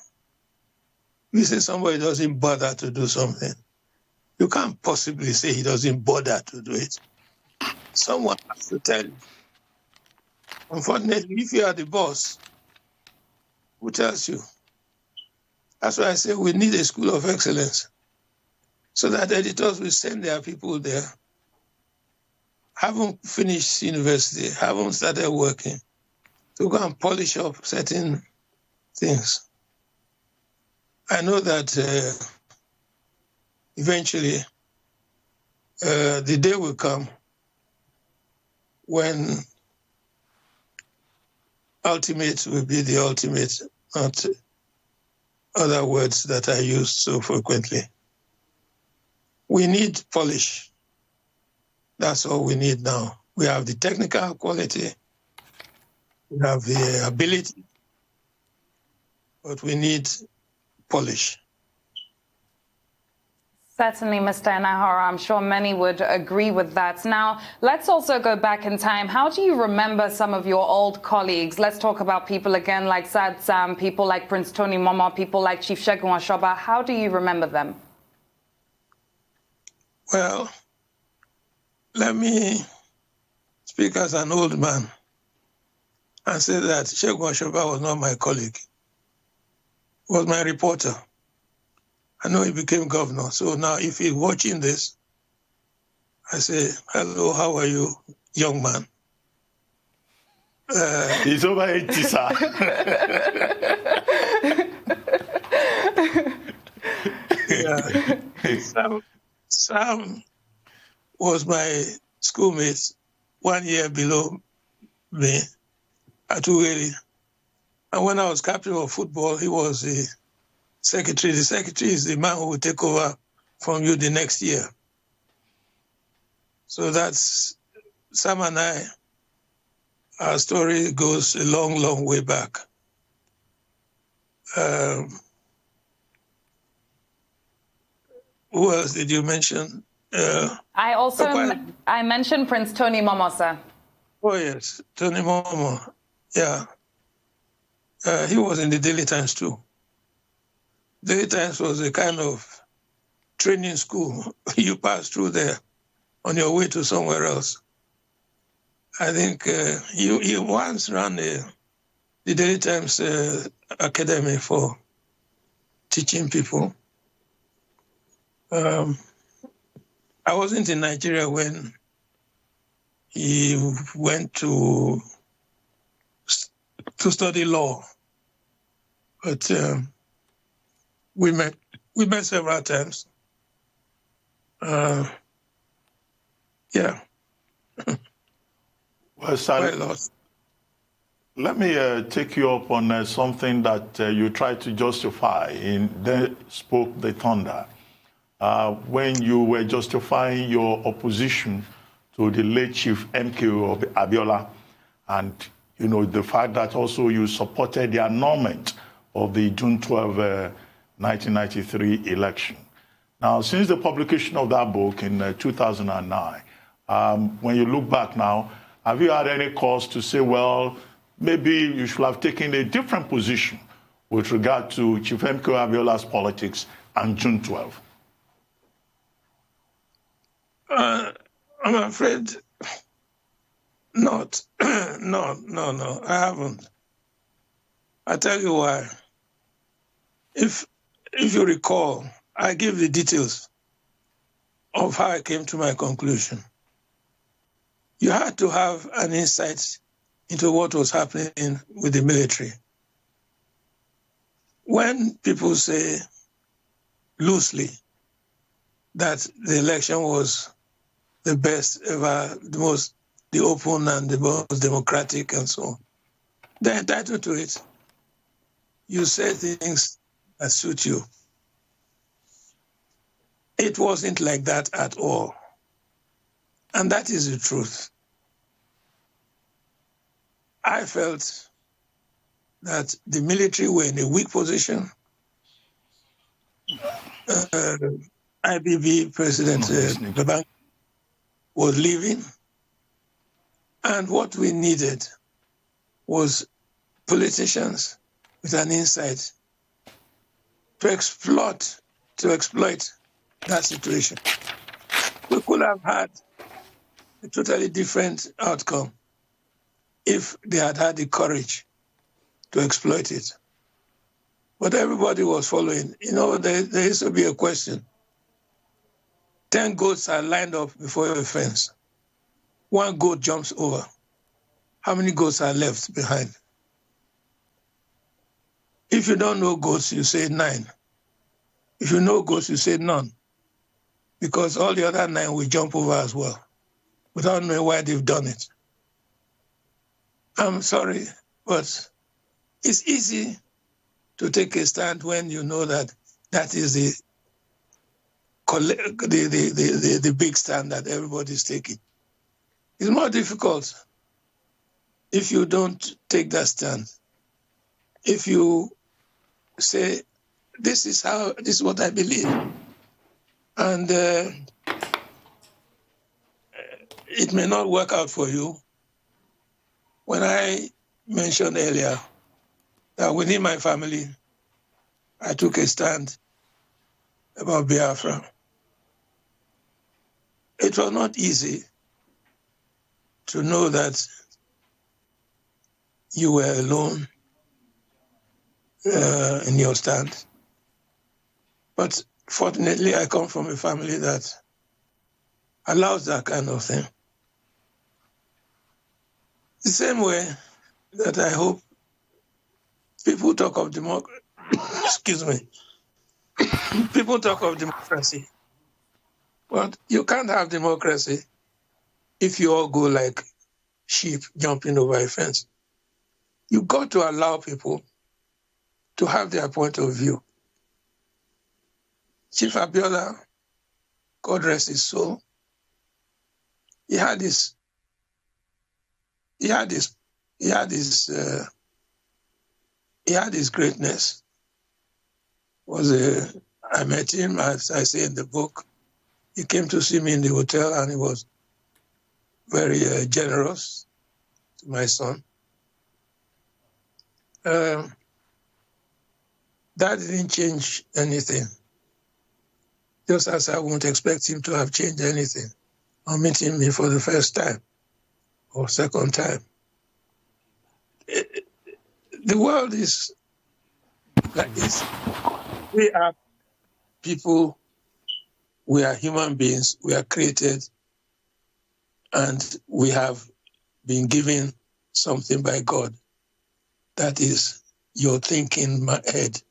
We say somebody doesn't bother to do something. You can't possibly say he doesn't bother to do it. Someone has to tell you. Unfortunately, if you are the boss, who tells you? That's why I say we need a school of excellence so that editors will send their people there, haven't finished university, haven't started working, to go and polish up certain things. I know that eventually the day will come when ultimate will be the ultimate, not other words that I use so frequently. We need polish. That's all we need now. We have the technical quality, we have the ability, but we need polish. Certainly, Mr. Enahoro, I'm sure many would agree with that. Now, let's also go back in time. How do you remember some of your old colleagues? Let's talk about people again like Sad Sam, people like Prince Tony Momoh, people like Chief Segun Ashoba. How do you remember them? Well, let me speak as an old man and say that Segun Ashoba was not my colleague. He was my reporter. I know he became governor. So now if he's watching this, I say, hello, how are you, young man? He's over 80, sir. Yeah. Sam was my schoolmate 1 year below me at Uweli. And when I was captain of football, he was the secretary. The secretary is the man who will take over from you the next year. So that's Sam and I. Our story goes a long, long way back. Who else did you mention? I mentioned Prince Tony Momosa. Oh, yes, Tony Momo. Yeah. He was in the Daily Times too. Daily Times was a kind of training school. You pass through there on your way to somewhere else. I think he once ran the Daily Times Academy for teaching people. I wasn't in Nigeria when he went to study law, but we met several times. Yeah. Well, sir, let me take you up on something that you tried to justify in Then Spoke the Thunder. When you were justifying your opposition to the late Chief MKO Abiola, and the fact that also you supported the annulment of the June 12, 1993 election. Now, since the publication of that book in 2009, when you look back now, have you had any cause to say, well, maybe you should have taken a different position with regard to Chief MKO Abiola's politics and June 12? I'm afraid not. No, I haven't. I'll tell you why. If you recall, I gave the details of how I came to my conclusion. You had to have an insight into what was happening with the military. When people say loosely that the election was the best ever, the open and the most democratic and so on, they're entitled to it. You say things that suit you. It wasn't like that at all. And that is the truth. I felt that the military were in a weak position. IBB President Babangida was leaving. And what we needed was politicians with an insight to exploit that situation. We could have had a totally different outcome if they had had the courage to exploit it. But everybody was following. There used to be a question. 10 goats are lined up before a fence. 1 goat jumps over. How many goats are left behind? If you don't know goats, you say 9. If you know goats, you say none. Because all the other 9 will jump over as well, without knowing why they've done it. I'm sorry, but it's easy to take a stand when you know that is the big stand that everybody's taking. It's more difficult if you don't take that stand. If you say, this is what I believe, and it may not work out for you. When I mentioned earlier that within my family, I took a stand about Biafra, it was not easy to know that you were alone in your stand. But fortunately, I come from a family that allows that kind of thing. The same way that I hope people talk of democracy. Excuse me. People talk of democracy. But you can't have democracy if you all go like sheep jumping over a fence. You've got to allow people to have their point of view. Chief Abiola, God rest his soul, he had this greatness. I met him, as I say in the book. He came to see me in the hotel, and he was very generous to my son. That didn't change anything. Just as I won't expect him to have changed anything on meeting me for the first time or second time. The world is like this. We are people, we are human beings, we are created, and we have been given something by God. That is your thinking head.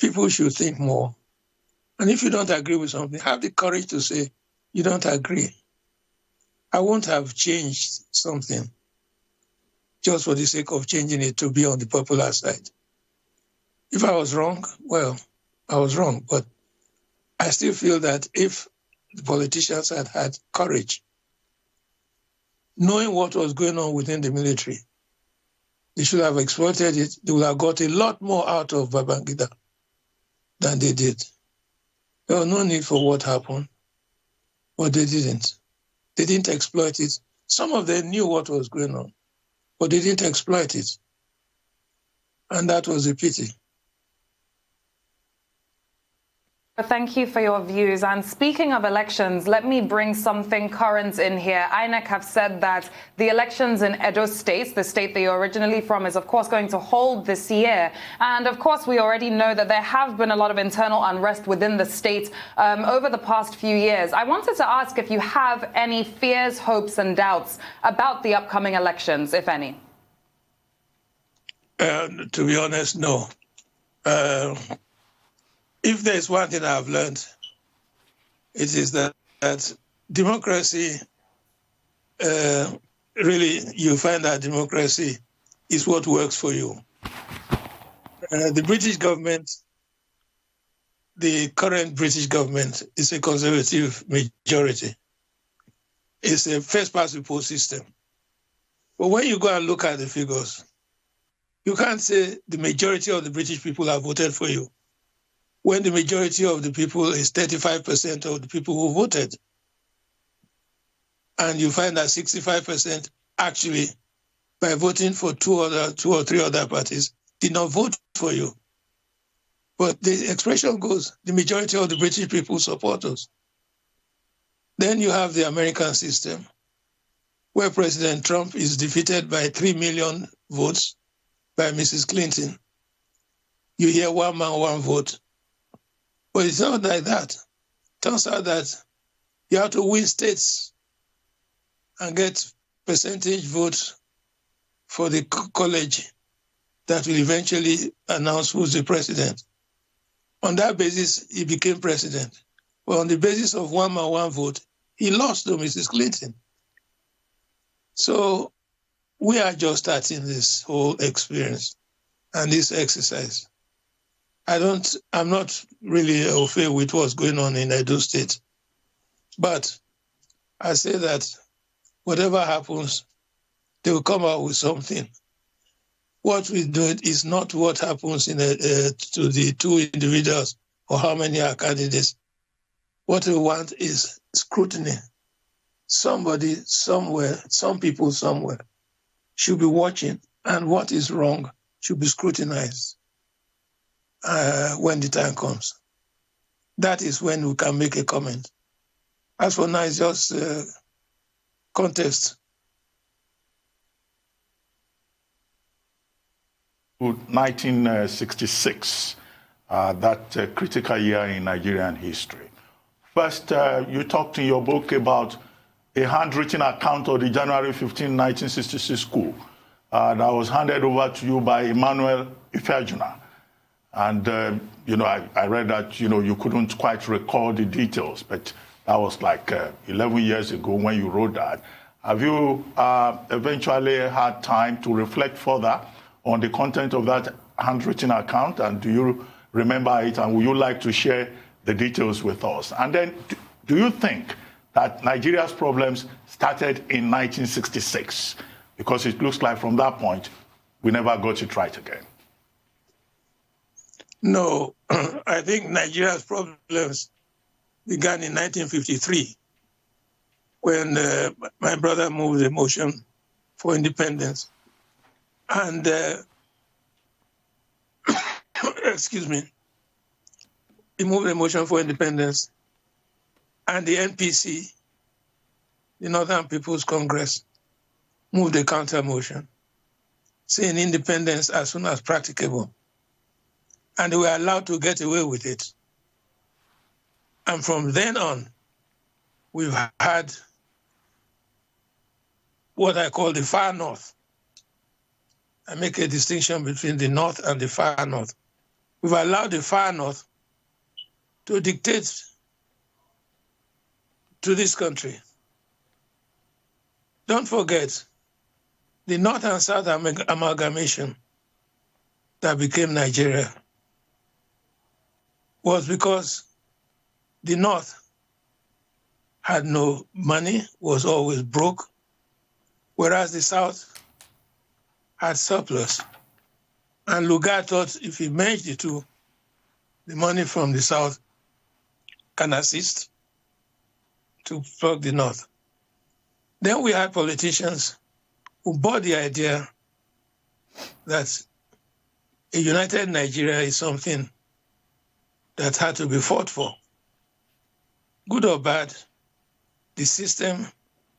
People should think more. And if you don't agree with something, have the courage to say, you don't agree. I won't have changed something just for the sake of changing it to be on the popular side. If I was wrong, well, I was wrong. But I still feel that if the politicians had had courage, knowing what was going on within the military, they should have exploited it. They would have got a lot more out of Babangida than they did. There was no need for what happened, but they didn't. They didn't exploit it. Some of them knew what was going on, but they didn't exploit it. And that was a pity. Thank you for your views. And speaking of elections, let me bring something current in here. INEC have said that the elections in Edo State, the state that you're originally from, is of course going to hold this year. And of course, we already know that there have been a lot of internal unrest within the state over the past few years. I wanted to ask if you have any fears, hopes and doubts about the upcoming elections, if any. To be honest, no. If there's one thing I've learned, it is that democracy, really, you find that democracy is what works for you. The British government, the current British government, is a conservative majority. It's a first-past-the-post system. But when you go and look at the figures, you can't say the majority of the British people have voted for you, when the majority of the people is 35% of the people who voted. And you find that 65% actually, by voting for two or three other parties, did not vote for you. But the expression goes, the majority of the British people support us. Then you have the American system, where President Trump is defeated by 3 million votes by Mrs. Clinton. You hear one man, one vote. But it's not like that. Turns out that you have to win states and get percentage votes for the college that will eventually announce who's the president. On that basis, he became president. But on the basis of one man, one vote, he lost to Mrs. Clinton. So we are just starting this whole experience and this exercise. I'm not really au fait with what's going on in Edo State. But I say that whatever happens, they will come out with something. What we do is not what happens to the two individuals or how many are candidates. What we want is scrutiny. Somebody somewhere, some people somewhere should be watching, and what is wrong should be scrutinized. When the time comes. That is when we can make a comment. As for now, it's just contest. 1966, that critical year in Nigerian history. First, you talked in your book about a handwritten account of the January 15, 1966 coup that was handed over to you by Emmanuel Ifejuna. And, I read that, you couldn't quite recall the details, but that was like 11 years ago when you wrote that. Have you eventually had time to reflect further on the content of that handwritten account? And do you remember it? And would you like to share the details with us? And then, do you think that Nigeria's problems started in 1966, because it looks like from that point, we never got it right again. No, I think Nigeria's problems began in 1953 when my brother moved a motion for independence. And, excuse me, he moved a motion for independence, and the NPC, the Northern People's Congress, moved a counter motion saying independence as soon as practicable. And they were allowed to get away with it. And from then on, we've had what I call the far north. I make a distinction between the north and the far north. We've allowed the far north to dictate to this country. Don't forget, the north and south amalgamation that became Nigeria was because the north had no money, was always broke, whereas the south had surplus. And Lugard thought if he merged the two, the money from the south can assist to plug the north. Then we had politicians who bought the idea that a united Nigeria is something that had to be fought for. Good or bad, the system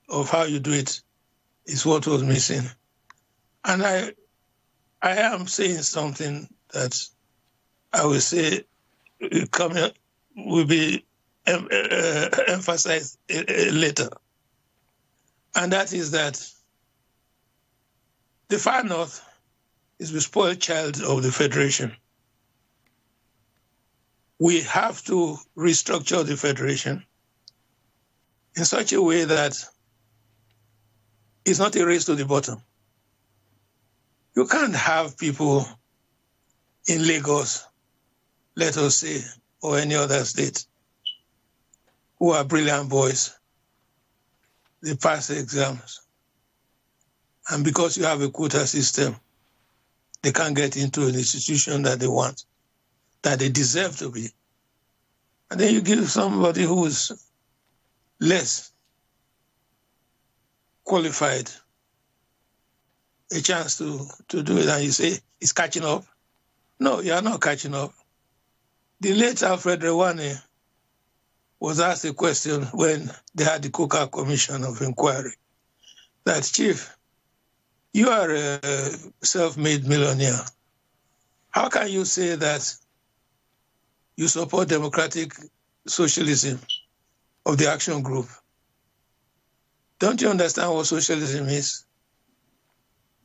of how you do it is what was missing. And I am saying something that I will say will be emphasized later. And that is that the far north is the spoiled child of the Federation. We have to restructure the Federation in such a way that it's not a race to the bottom. You can't have people in Lagos, let us say, or any other state, who are brilliant boys. They pass the exams. And because you have a quota system, they can't get into an institution that they want, that they deserve to be. And then you give somebody who is less qualified a chance to do it, and you say, he's catching up. No, you are not catching up. The late Alfred Rewane was asked a question when they had the Coca Commission of Inquiry, that, Chief, you are a self-made millionaire. How can you say that you support democratic socialism of the Action Group? Don't you understand what socialism is?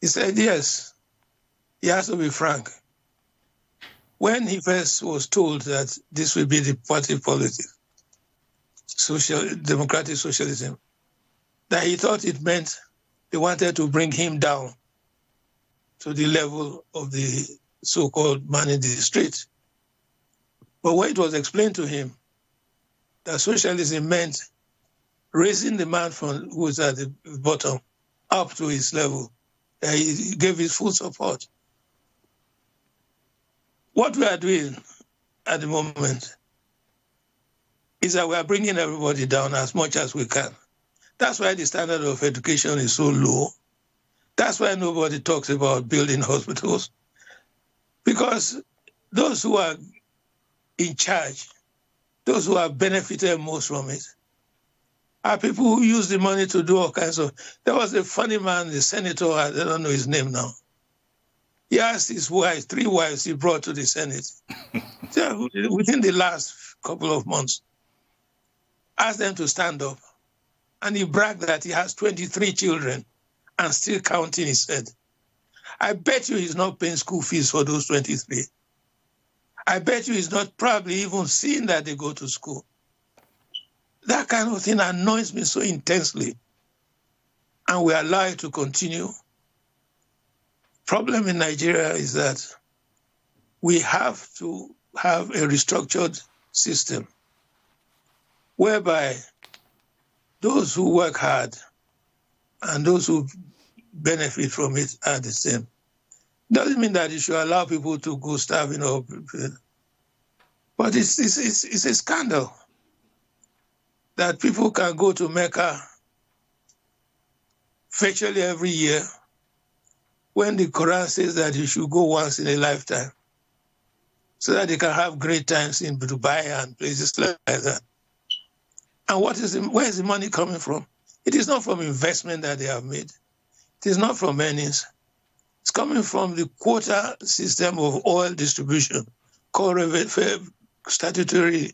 He said, yes. He has to be frank. When he first was told that this will be the party politics, democratic socialism, that he thought it meant they wanted to bring him down to the level of the so-called man in the street. But when it was explained to him that socialism meant raising the man from who was at the bottom up to his level, he gave his full support. What we are doing at the moment is that we are bringing everybody down as much as we can. That's why the standard of education is so low. That's why nobody talks about building hospitals. Because those who are in charge, those who have benefited most from it, are people who use the money to do all kinds of... There was a funny man, the senator, I don't know his name now. He asked his wife, 3 wives he brought to the Senate, within the last couple of months, asked them to stand up. And he bragged that he has 23 children and still counting, he said. I bet you he's not paying school fees for those 23. I bet you he's not probably even seeing that they go to school. That kind of thing annoys me so intensely. And we allow it to continue. Problem in Nigeria is that we have to have a restructured system whereby those who work hard and those who benefit from it are the same. Doesn't mean that you should allow people to go starving or... But it's a scandal that people can go to Mecca virtually every year when the Quran says that you should go once in a lifetime so that they can have great times in Dubai and places like that. And where is the money coming from? It is not from investment that they have made. It is not from earnings. It's coming from the quota system of oil distribution called statutory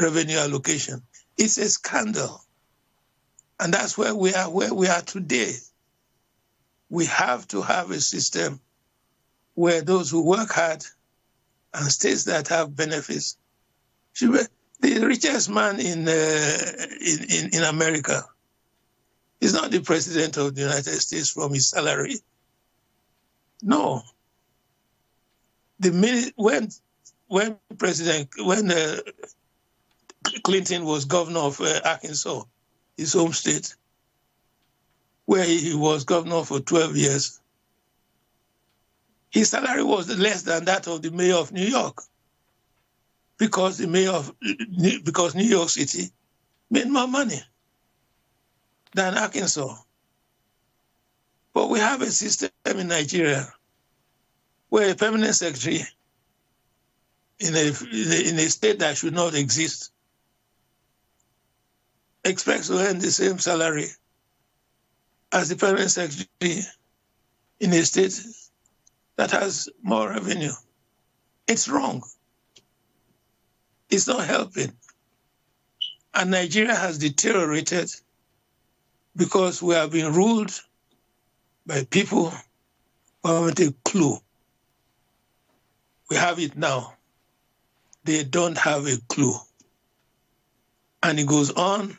revenue allocation. It's a scandal. And that's where we are today. We have to have a system where those who work hard and states that have benefits. The richest man in America is not the president of the United States from his salary. No. When Clinton was governor of Arkansas, his home state, where he was governor for 12 years, his salary was less than that of the mayor of New York, because New York City made more money than Arkansas. But we have a system in Nigeria where a permanent secretary in a state that should not exist expects to earn the same salary as the permanent secretary in a state that has more revenue. It's wrong. It's not helping. And Nigeria has deteriorated because we have been ruled by people who haven't a clue. We have it now. They don't have a clue. And it goes on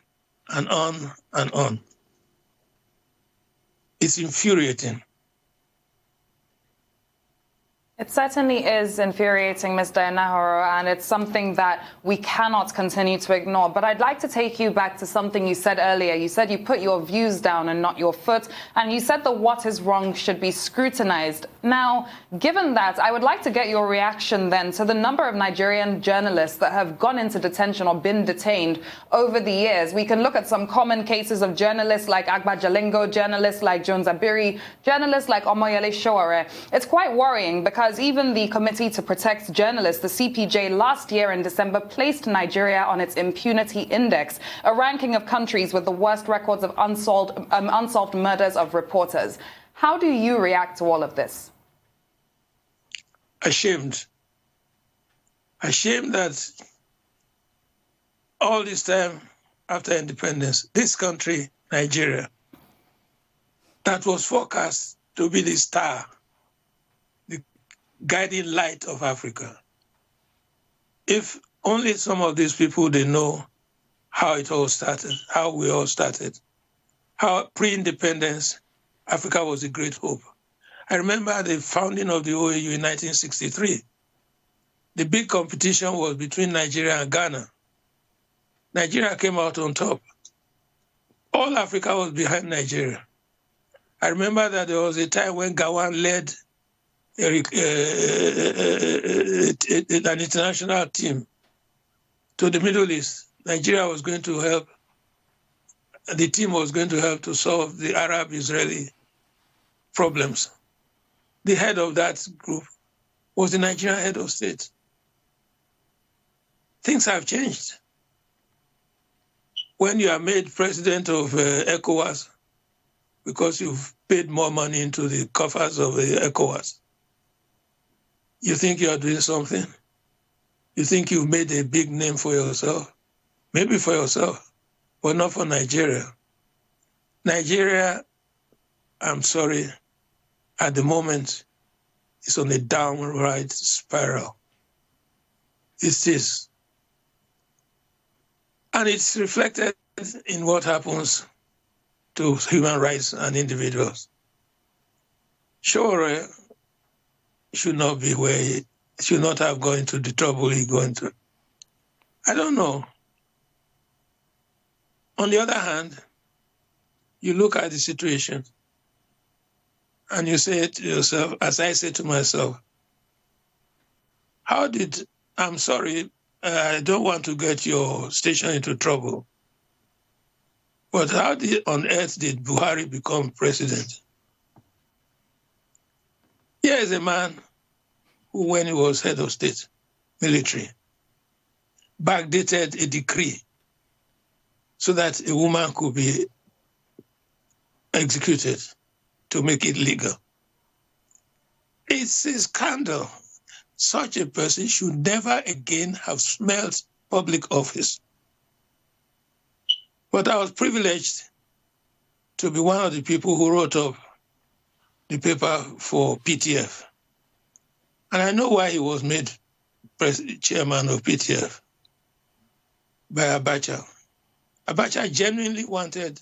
and on and on. It's infuriating. It certainly is infuriating, Mr. Enahoro, and it's something that we cannot continue to ignore. But I'd like to take you back to something you said earlier. You said you put your views down and not your foot, and you said that what is wrong should be scrutinized. Now, given that, I would like to get your reaction then to the number of Nigerian journalists that have gone into detention or been detained over the years. We can look at some common cases of journalists like Agba Jalingo, journalists like Jones Abiri, journalists like Omoyele Sowore. It's quite worrying because even the Committee to Protect Journalists, the CPJ, last year in December placed Nigeria on its impunity index, a ranking of countries with the worst records of unsolved murders of reporters. How do you react to all of this? Ashamed. Ashamed that all this time after independence, this country, Nigeria, that was forecast to be the star, the guiding light of Africa. If only some of these people, they know how it all started, how we all started, how pre-independence, Africa was a great hope. I remember the founding of the OAU in 1963. The big competition was between Nigeria and Ghana. Nigeria came out on top. All Africa was behind Nigeria. I remember that there was a time when Gawan led an international team to the Middle East. Nigeria was going to help, the team was going to help to solve the Arab-Israeli problems. The head of that group was the Nigerian head of state. Things have changed. When you are made president of ECOWAS, because you've paid more money into the coffers of ECOWAS, you think you are doing something? You think you've made a big name for yourself? Maybe for yourself, but not for Nigeria. Nigeria, I'm sorry, at the moment, is on a downward spiral. It is. And it's reflected in what happens to human rights and individuals. Sure, should not be where he should not have gone into the trouble he got into. I don't know. On the other hand, you look at the situation and you say to yourself, as I say to myself, I'm sorry, I don't want to get your station into trouble, but how on earth did Buhari become president? Here is a man who, when he was head of state, military, backdated a decree so that a woman could be executed to make it legal. It's a scandal. Such a person should never again have smelled public office. But I was privileged to be one of the people who wrote up the paper for PTF. And I know why he was made chairman of PTF by Abacha. Abacha genuinely wanted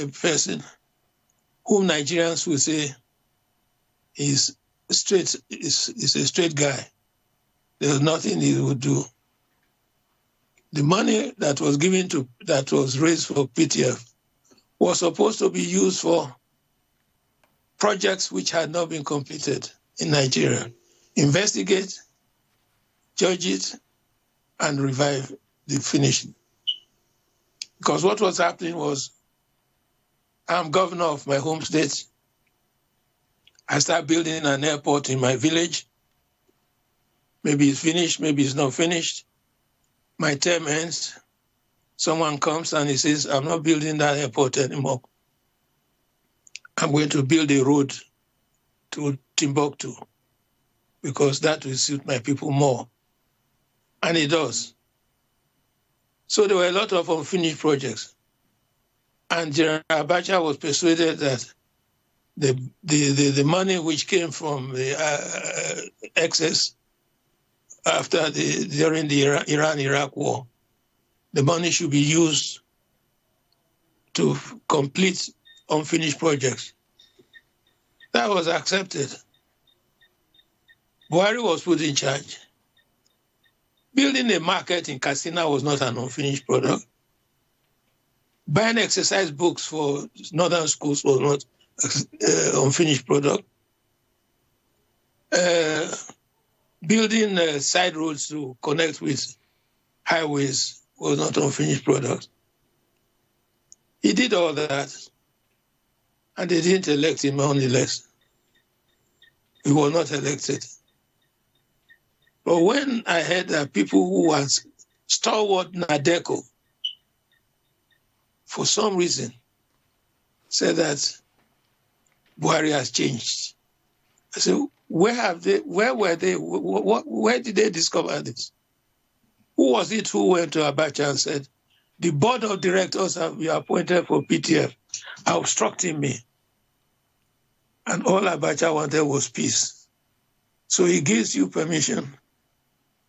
a person whom Nigerians would say is a straight guy. There's nothing he would do. The money that was raised for PTF was supposed to be used for projects which had not been completed in Nigeria. Investigate, judge it, and revive the finishing. Because what was happening was, I'm governor of my home state. I start building an airport in my village. Maybe it's finished, maybe it's not finished. My term ends. Someone comes and he says, I'm not building that airport anymore. I'm going to build a road to Timbuktu because that will suit my people more. And it does. So there were a lot of unfinished projects. And General Abacha was persuaded that the money which came from the excess during the Iran-Iraq war, the money should be used to complete unfinished projects. That was accepted. Buhari was put in charge. Building a market in Katsina was not an unfinished product. Buying exercise books for northern schools was not unfinished product. Building side roads to connect with highways was not unfinished product. He did all that, and they didn't elect him nonetheless. He was not elected. But when I heard that people who were stalwart Nadeco, for some reason, said that Buhari has changed, I said, where were they? Where did they discover this? Who was it who went to Abacha and said, the board of directors have been appointed for PTF, are obstructing me? And all Abacha wanted was peace. So he gives you permission,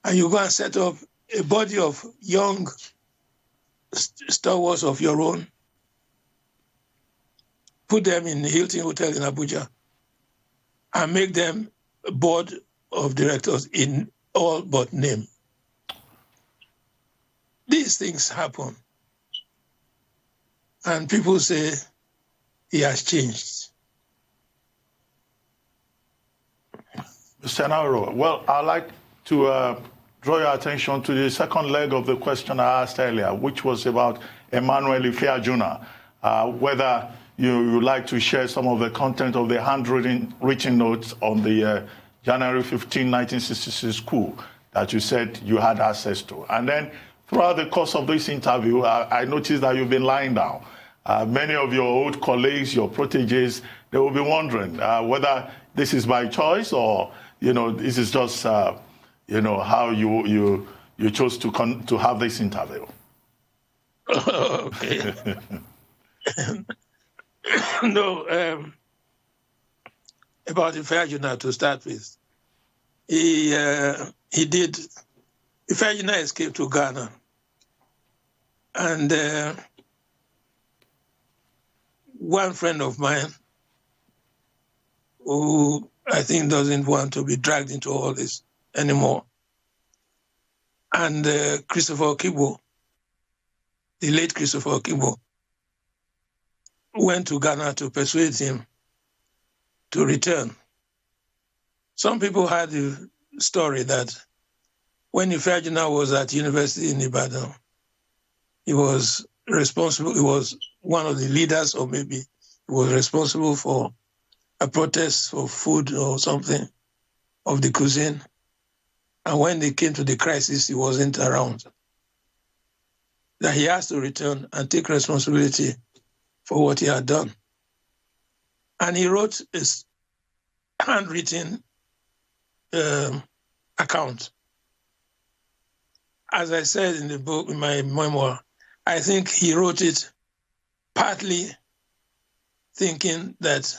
and you go and set up a body of young stalwarts of your own, put them in the Hilton Hotel in Abuja, and make them a board of directors in all but name. These things happen. And people say he has changed. Mr. Enahoro, well, I'd like to draw your attention to the second leg of the question I asked earlier, which was about Emmanuel Ifeajuna, whether you would like to share some of the content of the handwritten notes on the January 15, 1966 coup that you said you had access to. And then throughout the course of this interview, I noticed that you've been lying down. Many of your old colleagues, your proteges, they will be wondering whether this is by choice or, this is just, how you chose to have this interview. Okay. No, about Ifeajuna to start with. Ifeajuna escaped to Ghana. And one friend of mine, who I think doesn't want to be dragged into all this anymore, and Christopher Kibo, the late Christopher Okigbo, went to Ghana to persuade him to return. Some people had the story that when Ifeanyi was at university in Ibadan, he was responsible, he was one of the leaders, or maybe he was responsible for a protest for food or something of the cuisine. And when they came to the crisis, he wasn't around. That he has to return and take responsibility for what he had done. And he wrote a handwritten account. As I said in the book, in my memoir, I think he wrote it partly thinking that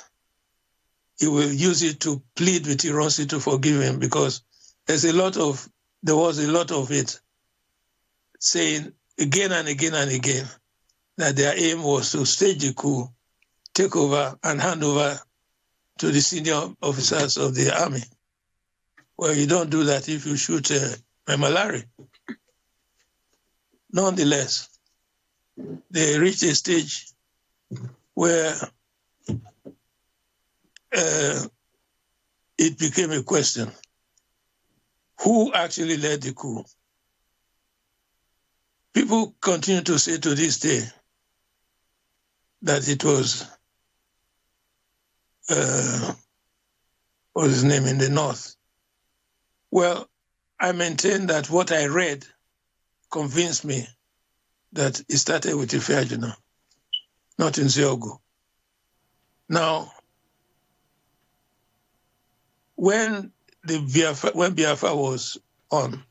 he will use it to plead with Ironsi to forgive him, because there was a lot of it saying again and again and again that their aim was to stage the coup, take over and hand over to the senior officers of the army. Well, you don't do that if you shoot Memalari. Nonetheless, they reached a stage where it became a question. Who actually led the coup? People continue to say to this day that it was, what is his name, in the north. Well, I maintain that what I read convinced me that it started with Ifeanyi, not in Nzeogwu. Now, when Biafra was on,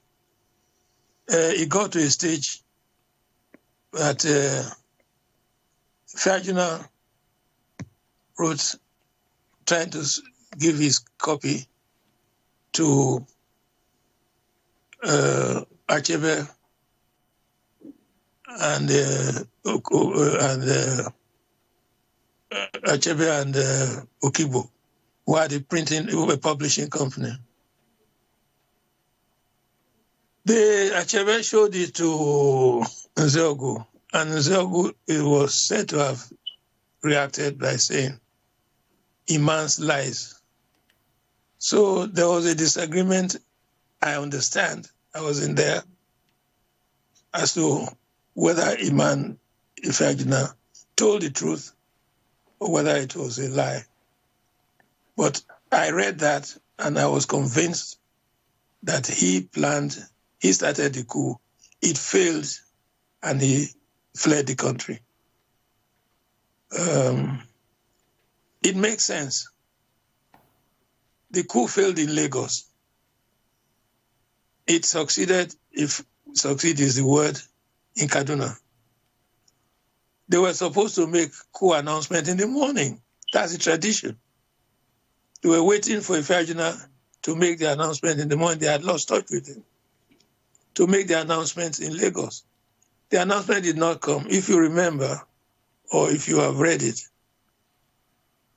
it got to a stage that Ifeanyi wrote, trying to give his copy to Achebe and Achebe and Okigbo, who had a publishing company. Achebe showed it to Nzeogwu, and Nzeogwu was said to have reacted by saying, "Immense lies." So there was a disagreement, I understand, I was in there, as to whether Imam Ifeanyi told the truth or whether it was a lie. But I read that and I was convinced that he started the coup, it failed, and he fled the country. It makes sense. The coup failed in Lagos. It succeeded, if succeed is the word, in Kaduna. They were supposed to make coup announcement in the morning. That's the tradition. They were waiting for Ifeanyi to make the announcement in the morning. They had lost touch with him to make the announcement in Lagos. The announcement did not come. If you remember, or if you have read it,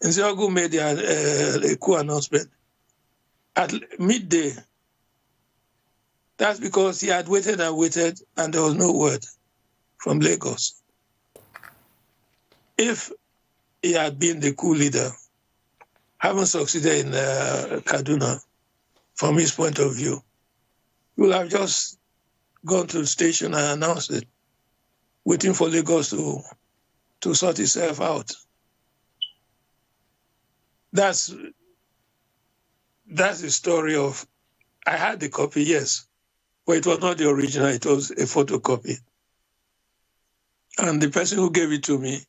Nzeogwu made a coup announcement at midday. That's because he had waited and waited, and there was no word from Lagos. If he had been the coup leader, having succeeded in Kaduna, from his point of view, he would have just gone to the station and announced it, waiting for Lagos to sort itself out. That's the story of, I had the copy, yes, but it was not the original, it was a photocopy. And the person who gave it to me,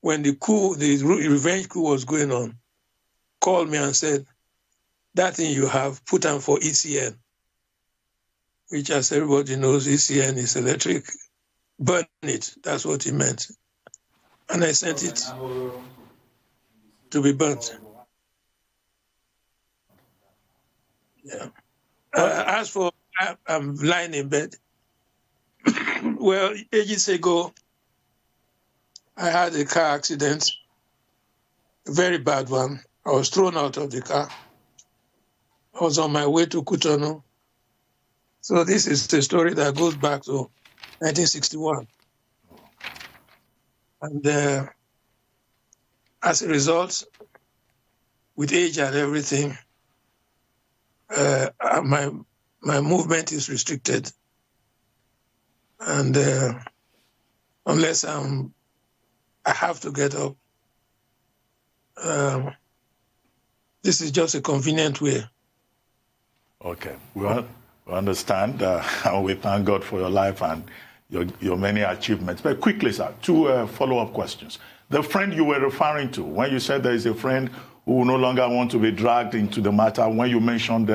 when the coup, the revenge coup was going on, called me and said, "That thing you have, put on for ECN," which, as everybody knows, ECN is electric. Burn it, that's what he meant. And I sent it to be burnt. Yeah. As for, I'm lying in bed. Well, ages ago, I had a car accident, a very bad one. I was thrown out of the car. I was on my way to Cotonou. So this is the story that goes back to 1961. And as a result, with age and everything, my movement is restricted. And unless I have to get up, this is just a convenient way. Okay, we understand, and we thank God for your life and your many achievements. But quickly, sir, two follow-up questions. The friend you were referring to, when you said there is a friend who no longer want to be dragged into the matter, when you mentioned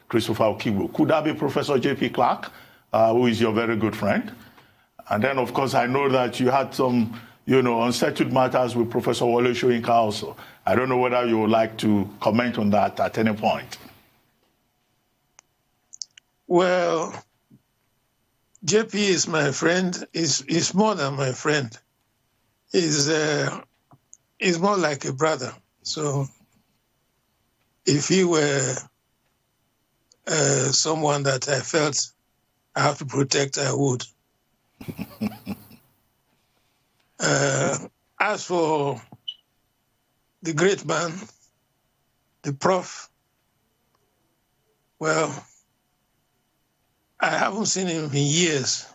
Christopher Okigbo, could that be Professor J.P. Clark, who is your very good friend? And then, of course, I know that you had some, unsettled matters with Professor Wole Soyinka also. I don't know whether you would like to comment on that at any point. Well, JP is my friend. He's more than my friend. He's more like a brother. So if he were someone that I felt I have to protect, I would. As for the great man, the prof, well, I haven't seen him in years.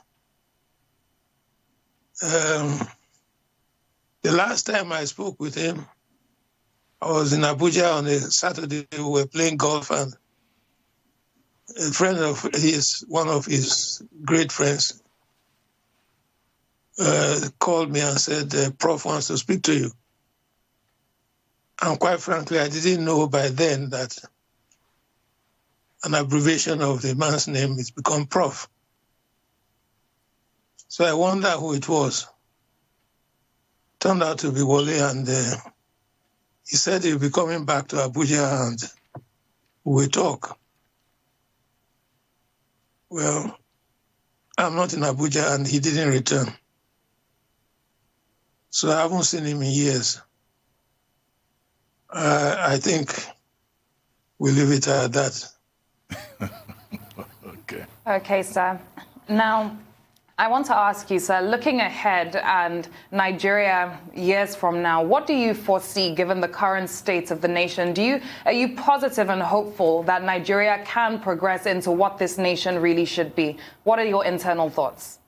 The last time I spoke with him, I was in Abuja on a Saturday. We were playing golf, and a friend of his, one of his great friends, called me and said, the prof wants to speak to you. And quite frankly, I didn't know by then that an abbreviation of the man's name is become prof. So I wonder who it was. Turned out to be Wole, and he said he'll be coming back to Abuja and we'll talk. Well, I'm not in Abuja and he didn't return. So I haven't seen him in years. I think we'll leave it at that. Okay. Okay, sir. Now, I want to ask you, sir, looking ahead and Nigeria years from now, what do you foresee given the current state of the nation? Are you positive and hopeful that Nigeria can progress into what this nation really should be? What are your internal thoughts?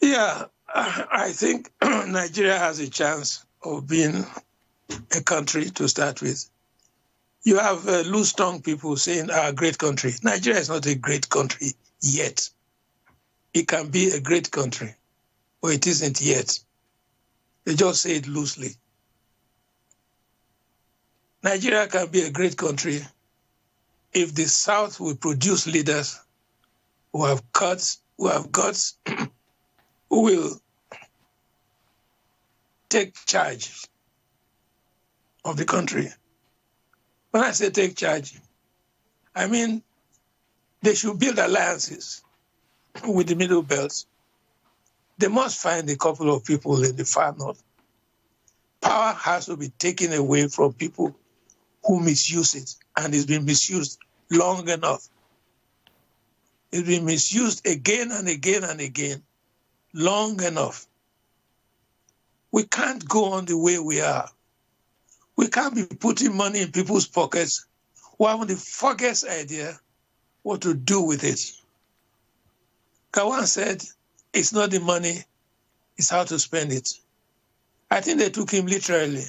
Yeah, I think Nigeria has a chance of being a country to start with. You have loose-tongued people saying, a great country. Nigeria is not a great country yet. It can be a great country, but it isn't yet. They just say it loosely. Nigeria can be a great country if the South will produce leaders who have guts, who will take charge of the country. When I say take charge, I mean they should build alliances with the Middle Belt. They must find a couple of people in the far north. Power has to be taken away from people who misuse it, and it's been misused long enough. It's been misused again and again and again, long enough. We can't go on the way we are. We can't be putting money in people's pockets who haven't the foggiest idea what to do with it. Kawan said, it's not the money, it's how to spend it. I think they took him literally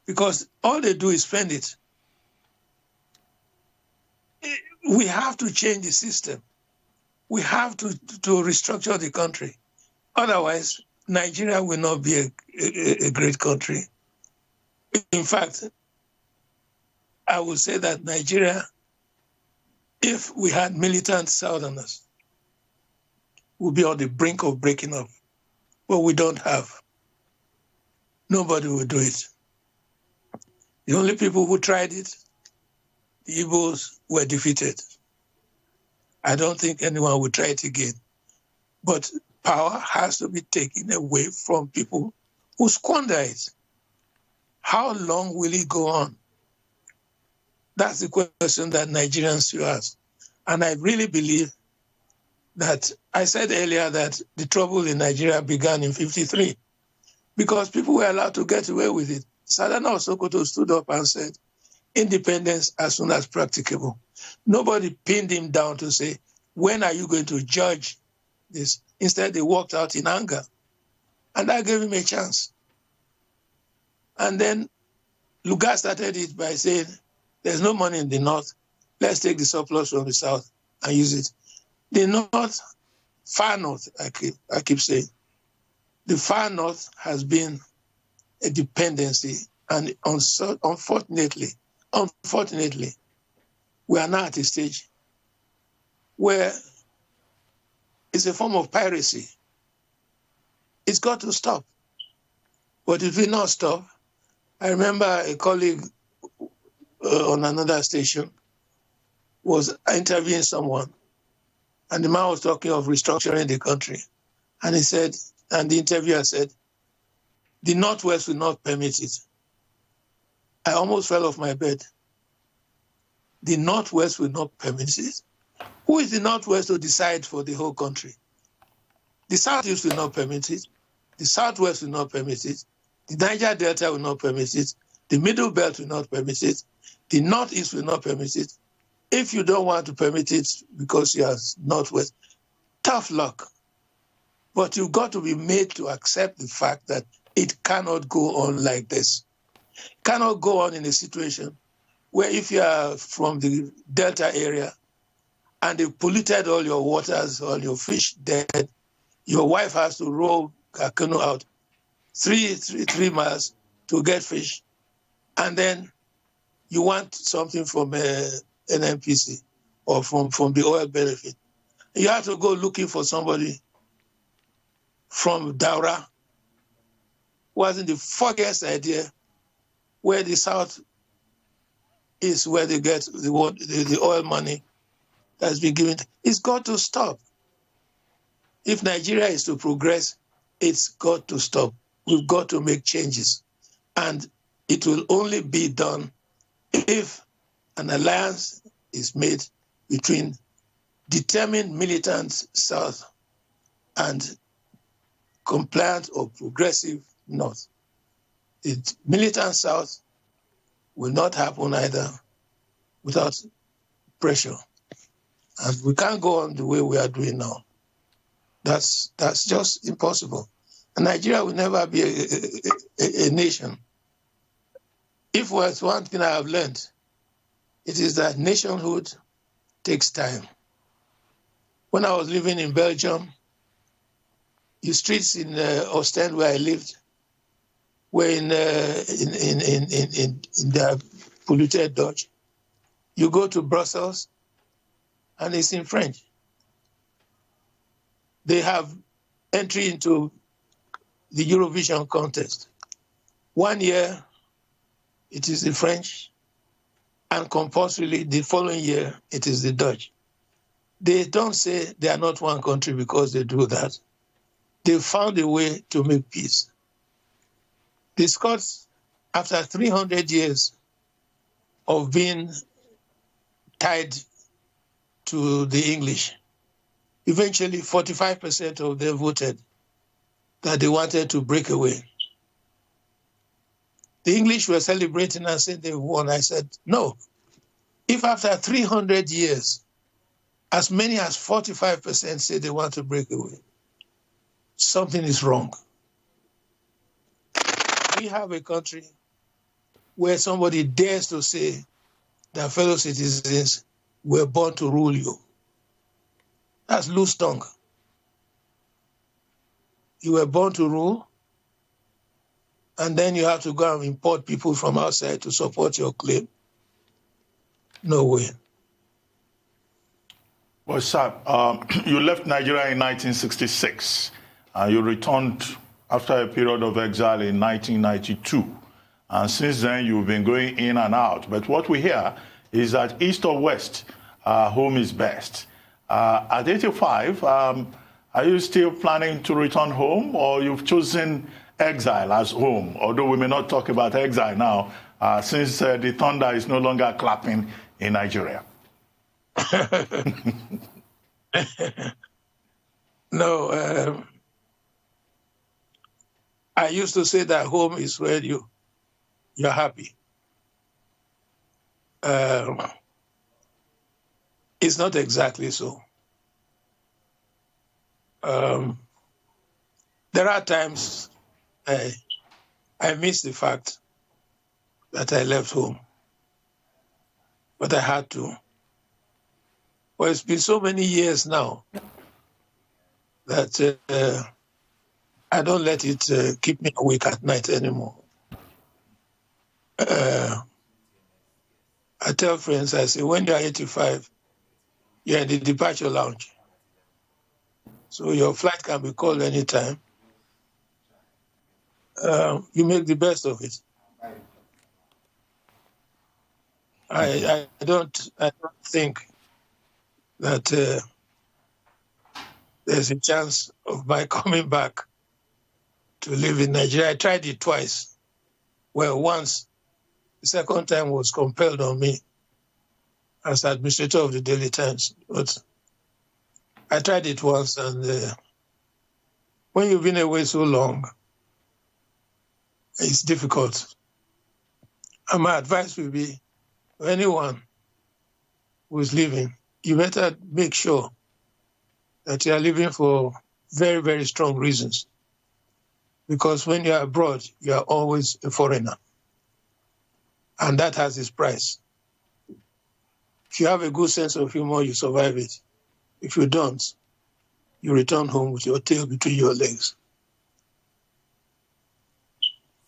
because all they do is spend it. We have to change the system. We have to restructure the country. Otherwise, Nigeria will not be a great country. In fact, I would say that Nigeria, if we had militant Southerners, would be on the brink of breaking up. But we don't have. Nobody will do it. The only people who tried it, the Igbos, were defeated. I don't think anyone will try it again. But power has to be taken away from people who squander it. How long will it go on? That's the question that Nigerians should ask. And I really believe that I said earlier that the trouble in Nigeria began in 1953 because people were allowed to get away with it. Sadana of Sokoto stood up and said, independence as soon as practicable. Nobody pinned him down to say, when are you going to judge this? Instead, they walked out in anger. And that gave him a chance. And then Lugard started it by saying, there's no money in the north. Let's take the surplus from the south and use it. The north, far north, I keep saying, the far north has been a dependency. And unfortunately, we are now at a stage where it's a form of piracy. It's got to stop. But if we not stop, I remember a colleague on another station was interviewing someone, and the man was talking of restructuring the country. And he said, and the interviewer said, the Northwest will not permit it. I almost fell off my bed. The Northwest will not permit it. Who is the Northwest to decide for the whole country? The Southeast will not permit it. The Southwest will not permit it. The Niger Delta will not permit it. The Middle Belt will not permit it. The Northeast will not permit it. If you don't want to permit it because you are Northwest, tough luck. But you've got to be made to accept the fact that it cannot go on like this. It cannot go on in a situation where if you are from the Delta area and they've polluted all your waters, all your fish dead, your wife has to row a canoe out 3 miles to get fish, and then you want something from NNPC or from the oil benefit. You have to go looking for somebody from Daura who has the foggiest idea where the South is, where they get the oil money that's been given. It's got to stop. If Nigeria is to progress, it's got to stop. We've got to make changes. And it will only be done if an alliance is made between determined militant South and compliant or progressive North. The militant South will not happen either without pressure. And we can't go on the way we are doing now. That's just impossible. And Nigeria will never be a nation. If there's one thing I have learned, it is that nationhood takes time. When I was living in Belgium, the streets in Ostend where I lived were in the polluted Dutch. You go to Brussels, and it's in French. They have entry into the Eurovision contest. 1 year, it is the French, and compulsorily the following year, it is the Dutch. They don't say they are not one country because they do that. They found a way to make peace. The Scots, after 300 years of being tied to the English, eventually 45% of them voted that they wanted to break away. The English were celebrating and said they won. I said, no. If after 300 years, as many as 45% say they want to break away, something is wrong. We have a country where somebody dares to say that fellow citizens were born to rule you. That's loose tongue. You were born to rule, and then you have to go and import people from outside to support your claim. No way. Well, sir, you left Nigeria in 1966. You returned after a period of exile in 1992. And since then, you've been going in and out. But what we hear is that east or west, home is best. At 85, are you still planning to return home, or you've chosen exile as home? Although we may not talk about exile now, since the thunder is no longer clapping in Nigeria. No, I used to say that home is where you're happy. It's not exactly so. There are times I miss the fact that I left home, but I had to. Well, it's been so many years now that I don't let it keep me awake at night anymore. I tell friends, I say, when you're 85, you're in the departure lounge. So your flight can be called anytime. You make the best of it. I don't think that there's a chance of my coming back to live in Nigeria. I tried it twice. Well, once, the second time was compelled on me as administrator of the Daily Times. But I tried it once, and when you've been away so long, it's difficult. And my advice would be, for anyone who's leaving, you better make sure that you are living for very, very strong reasons. Because when you're abroad, you are always a foreigner. And that has its price. If you have a good sense of humor, you survive it. If you don't, you return home with your tail between your legs.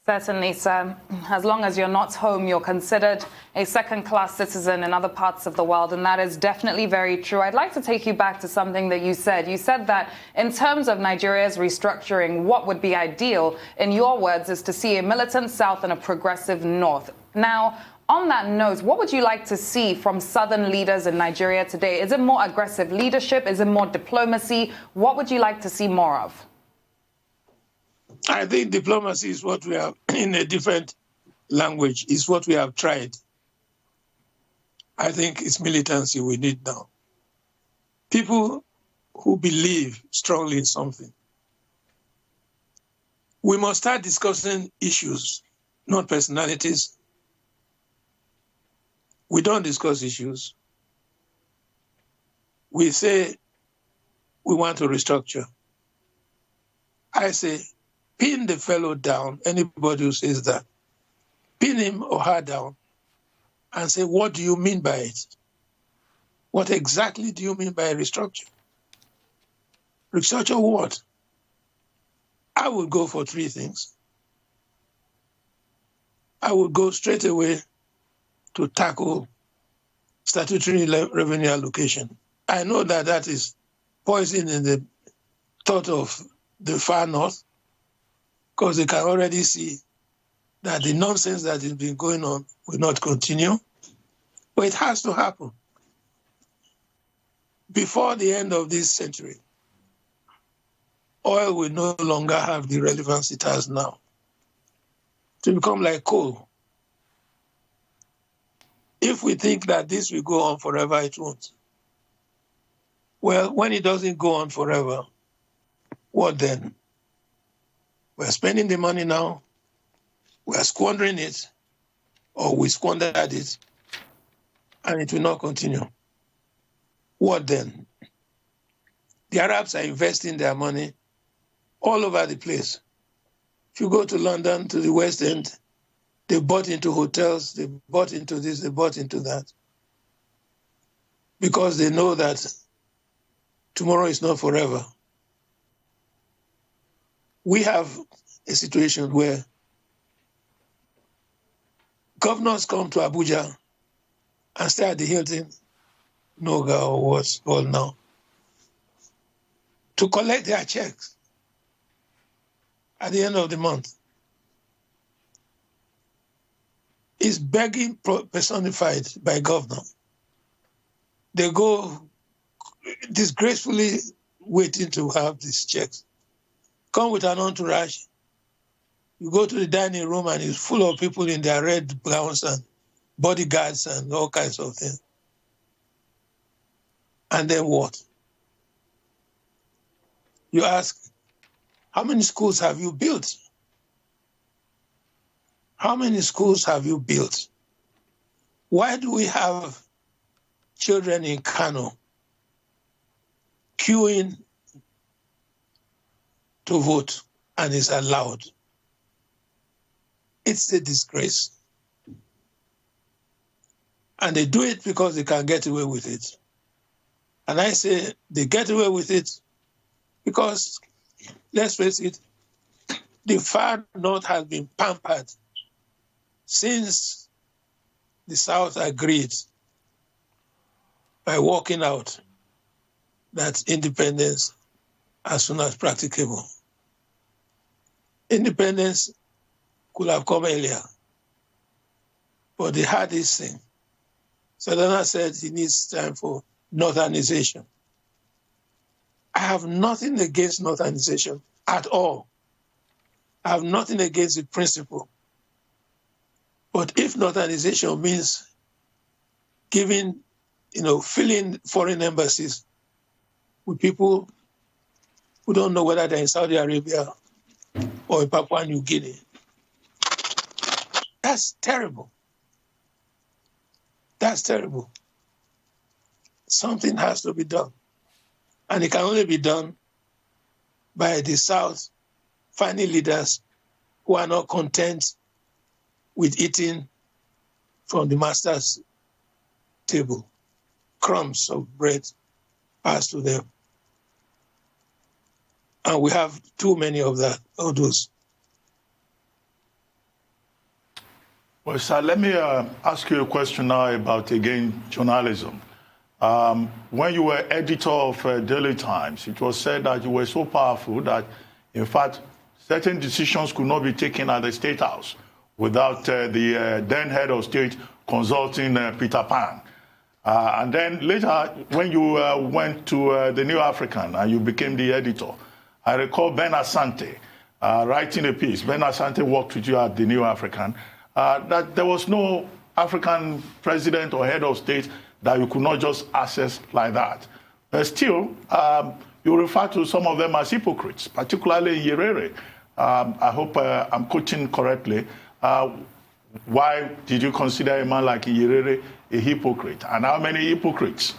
Certainly, sir. As long as you're not home, you're considered a second-class citizen in other parts of the world, and that is definitely very true. I'd like to take you back to something that you said. You said that in terms of Nigeria's restructuring, what would be ideal, in your words, is to see a militant South and a progressive North. Now, on that note, what would you like to see from Southern leaders in Nigeria today? Is it more aggressive leadership? Is it more diplomacy? What would you like to see more of? I think diplomacy is what we have, in a different language, is what we have tried. I think it's militancy we need now. People who believe strongly in something. We must start discussing issues, not personalities. We don't discuss issues. We say we want to restructure. I say, pin the fellow down, anybody who says that. Pin him or her down and say, what do you mean by it? What exactly do you mean by restructure? Restructure what? I would go for three things. I would go straight away to tackle statutory revenue allocation. I know that that is poison in the thought of the far north, because they can already see that the nonsense that has been going on will not continue. But it has to happen. Before the end of this century, oil will no longer have the relevance it has now. To become like coal. If we think that this will go on forever, it won't. Well, when it doesn't go on forever, what then? We're spending the money now, we're squandering it, or we squandered it, and it will not continue. What then? The Arabs are investing their money all over the place. If you go to London, to the West End, they bought into hotels, they bought into this, they bought into that. Because they know that tomorrow is not forever. We have a situation where governors come to Abuja and stay at the Hilton, Noga, or what's called now, to collect their checks at the end of the month. It's begging personified by governor. They go disgracefully waiting to have these checks. Come with an entourage. You go to the dining room and it's full of people in their red gowns and bodyguards and all kinds of things. And then what? You ask, how many schools have you built? How many schools have you built? Why do we have children in Kano queuing to vote and is allowed? It's a disgrace. And they do it because they can get away with it. And I say they get away with it because, let's face it, the far north has been pampered since the South agreed by walking out that independence as soon as practicable. Independence could have come earlier, but they had this thing. Sadana said he needs time for northernization. I have nothing against northernization at all. I have nothing against the principle. But if northernization means giving, filling foreign embassies with people who don't know whether they're in Saudi Arabia or in Papua New Guinea, that's terrible. That's terrible. Something has to be done. And it can only be done by the South finding leaders who are not content with eating from the master's table, crumbs of bread passed to them. And we have too many of those. Well, sir, let me ask you a question now about, again, journalism. When you were editor of Daily Times, it was said that you were so powerful that, in fact, certain decisions could not be taken at the State House without the then head of state consulting Peter Pan. And then later, when you went to the New African and you became the editor, I recall Ben Asante writing a piece. Ben Asante worked with you at the New African, that there was no African president or head of state that you could not just access like that. But still, you refer to some of them as hypocrites, particularly Nyerere. I hope I'm quoting correctly. Why did you consider a man like Nyerere a hypocrite? And how many hypocrites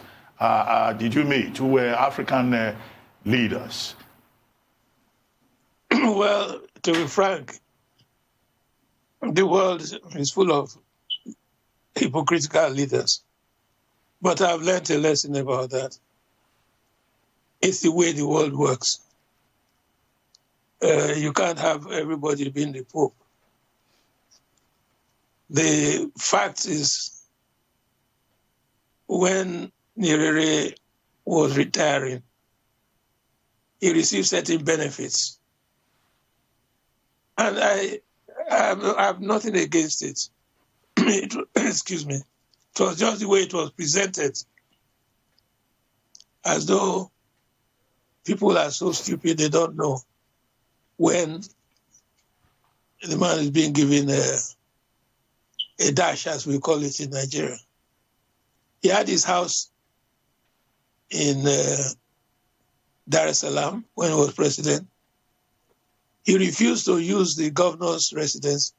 did you meet who were African leaders? Well, to be frank, the world is full of hypocritical leaders. But I've learned a lesson about that. It's the way the world works. You can't have everybody being the Pope. The fact is, when Nyerere was retiring, he received certain benefits. And I have nothing against it. Excuse me. It was just the way it was presented, as though people are so stupid they don't know when the man is being given a dash, as we call it in Nigeria. He had his house in Dar es Salaam when he was president. He refused to use the governor's residence,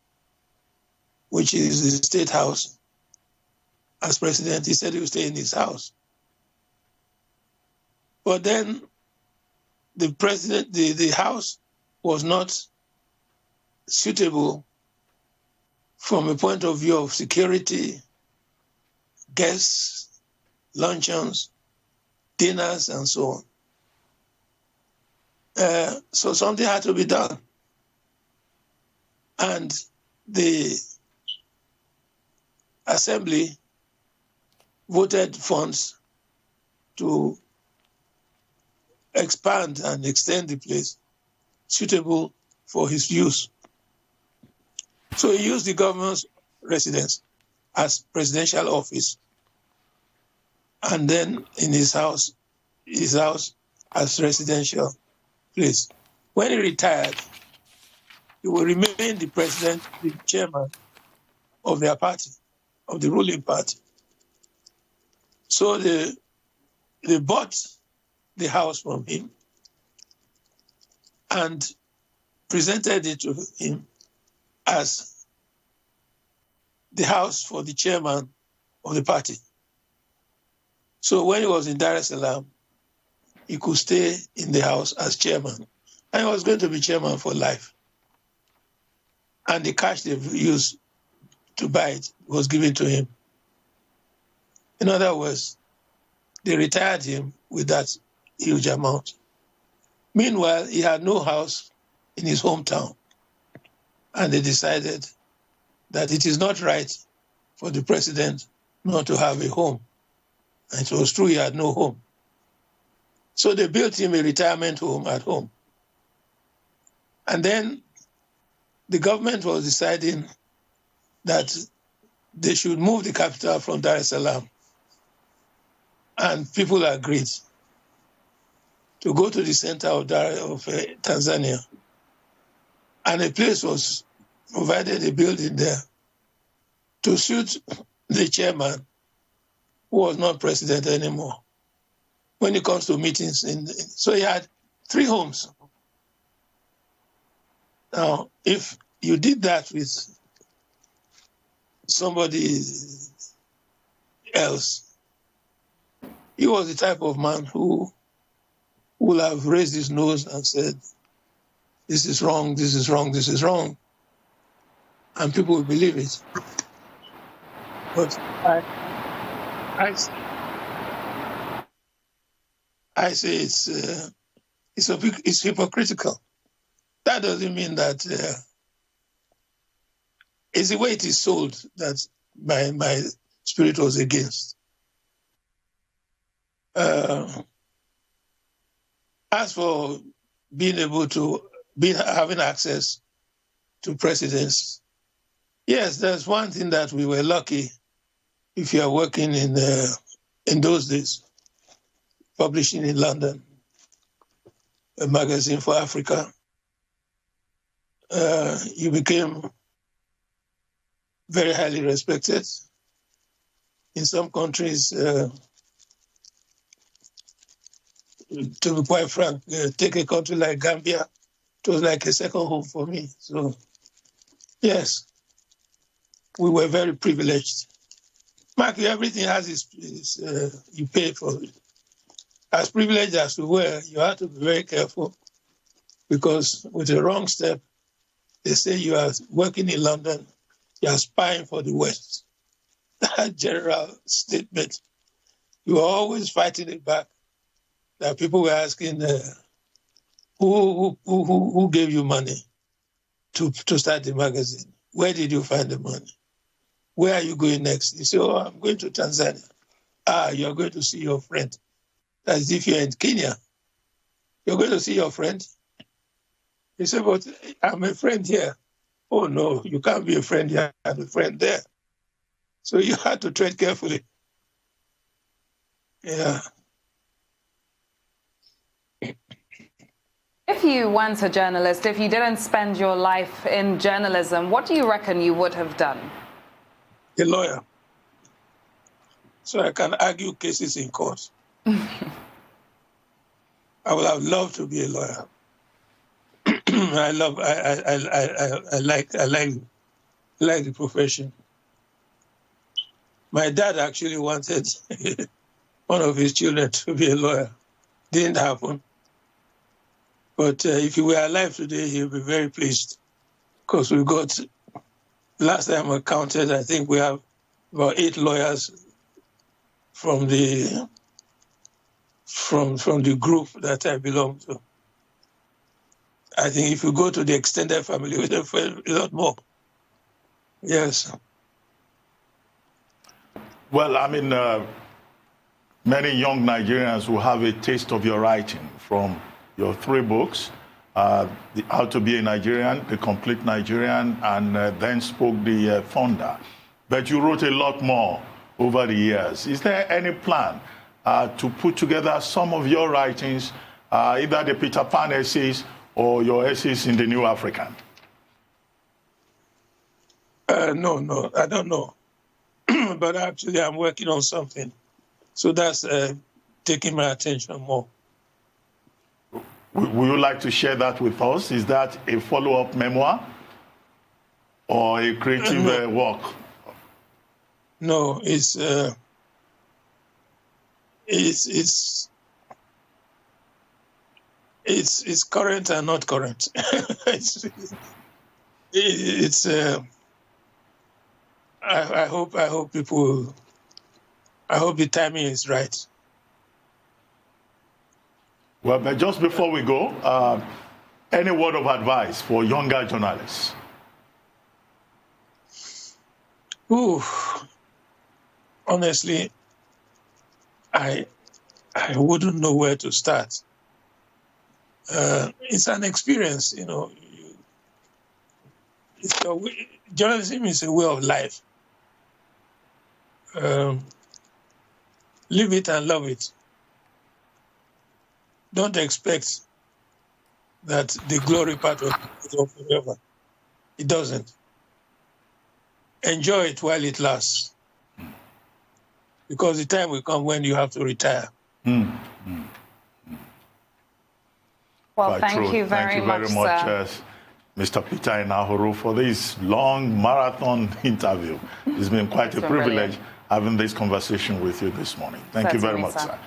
which is the state house. As president, he said he would stay in his house. But then the president, the house was not suitable from a point of view of security, guests, luncheons, dinners, and so on. So something had to be done. And the assembly voted funds to expand and extend the place suitable for his use. So he used the governor's residence as presidential office, and then in his house as residential place. When he retired, he will remain the president, the chairman of their party, of the ruling party. So they bought the house from him, and presented it to him as the house for the chairman of the party. So when he was in Dar es Salaam, he could stay in the house as chairman. And he was going to be chairman for life. And the cash they used to buy it was given to him. In other words, they retired him with that huge amount. Meanwhile, he had no house in his hometown. And they decided that it is not right for the president not to have a home. And it was true, he had no home. So they built him a retirement home at home. And then the government was deciding that they should move the capital from Dar es Salaam. And people agreed to go to the center of Tanzania. And a place was provided, a building there, to suit the chairman, who was not president anymore, when it comes to meetings. So he had 3 homes. Now, if you did that with somebody else, he was the type of man who would have raised his nose and said, this is wrong, this is wrong, this is wrong. And people will believe it. But I say it's hypocritical. That doesn't mean that it's the way it is sold that my spirit was against. As for being able to having access to presidents, yes, there's one thing that we were lucky. If you are working in those days, publishing in London, a magazine for Africa, you became very highly respected. In some countries, to be quite frank, take a country like Gambia, it was like a second home for me. So, yes, we were very privileged. Mark, everything has you pay for it. As privileged as we were, you have to be very careful, because with a wrong step, they say you are working in London, you are spying for the West. That general statement, you are always fighting it back. That people were asking, who gave you money to start the magazine? Where did you find the money? Where are you going next? You say, oh, I'm going to Tanzania. You're going to see your friend. As if you're in Kenya. You're going to see your friend? You say, but I'm a friend here. Oh, no, you can't be a friend here. I'm a friend there. So you had to tread carefully. Yeah. If you weren't a journalist, if you didn't spend your life in journalism, what do you reckon you would have done? A lawyer. So I can argue cases in court. I would have loved to be a lawyer. I like the profession. My dad actually wanted one of his children to be a lawyer. Didn't happen. But if he were alive today, he'll be very pleased, because we got, last time I counted, I think we have about 8 lawyers from the group that I belong to. I think if you go to the extended family, we have a lot more. Yes. Well, I mean, many young Nigerians will have a taste of your writing from your 3 books, How to Be a Nigerian, The Complete Nigerian, and Then Spoke the Thunder. But you wrote a lot more over the years. Is there any plan to put together some of your writings, either the Peter Pan essays or your essays in the New African? No, I don't know. But actually, I'm working on something. So that's taking my attention more. Would you like to share that with us? Is that a follow-up memoir or a creative work? No, it's current and not current. I hope people. I hope the timing is right. Well, but just before we go, any word of advice for younger journalists? Ooh, honestly, I wouldn't know where to start. It's an experience, you know. Journalism is a way of life. Live it and love it. Don't expect that the glory part of it will forever. It doesn't. Enjoy it while it lasts. Because the time will come when you have to retire. Well, thank you very much, Mr. Peter Enahoro, for this long marathon interview. It's been quite a privilege having this conversation with you this morning. Thank you very much, sir.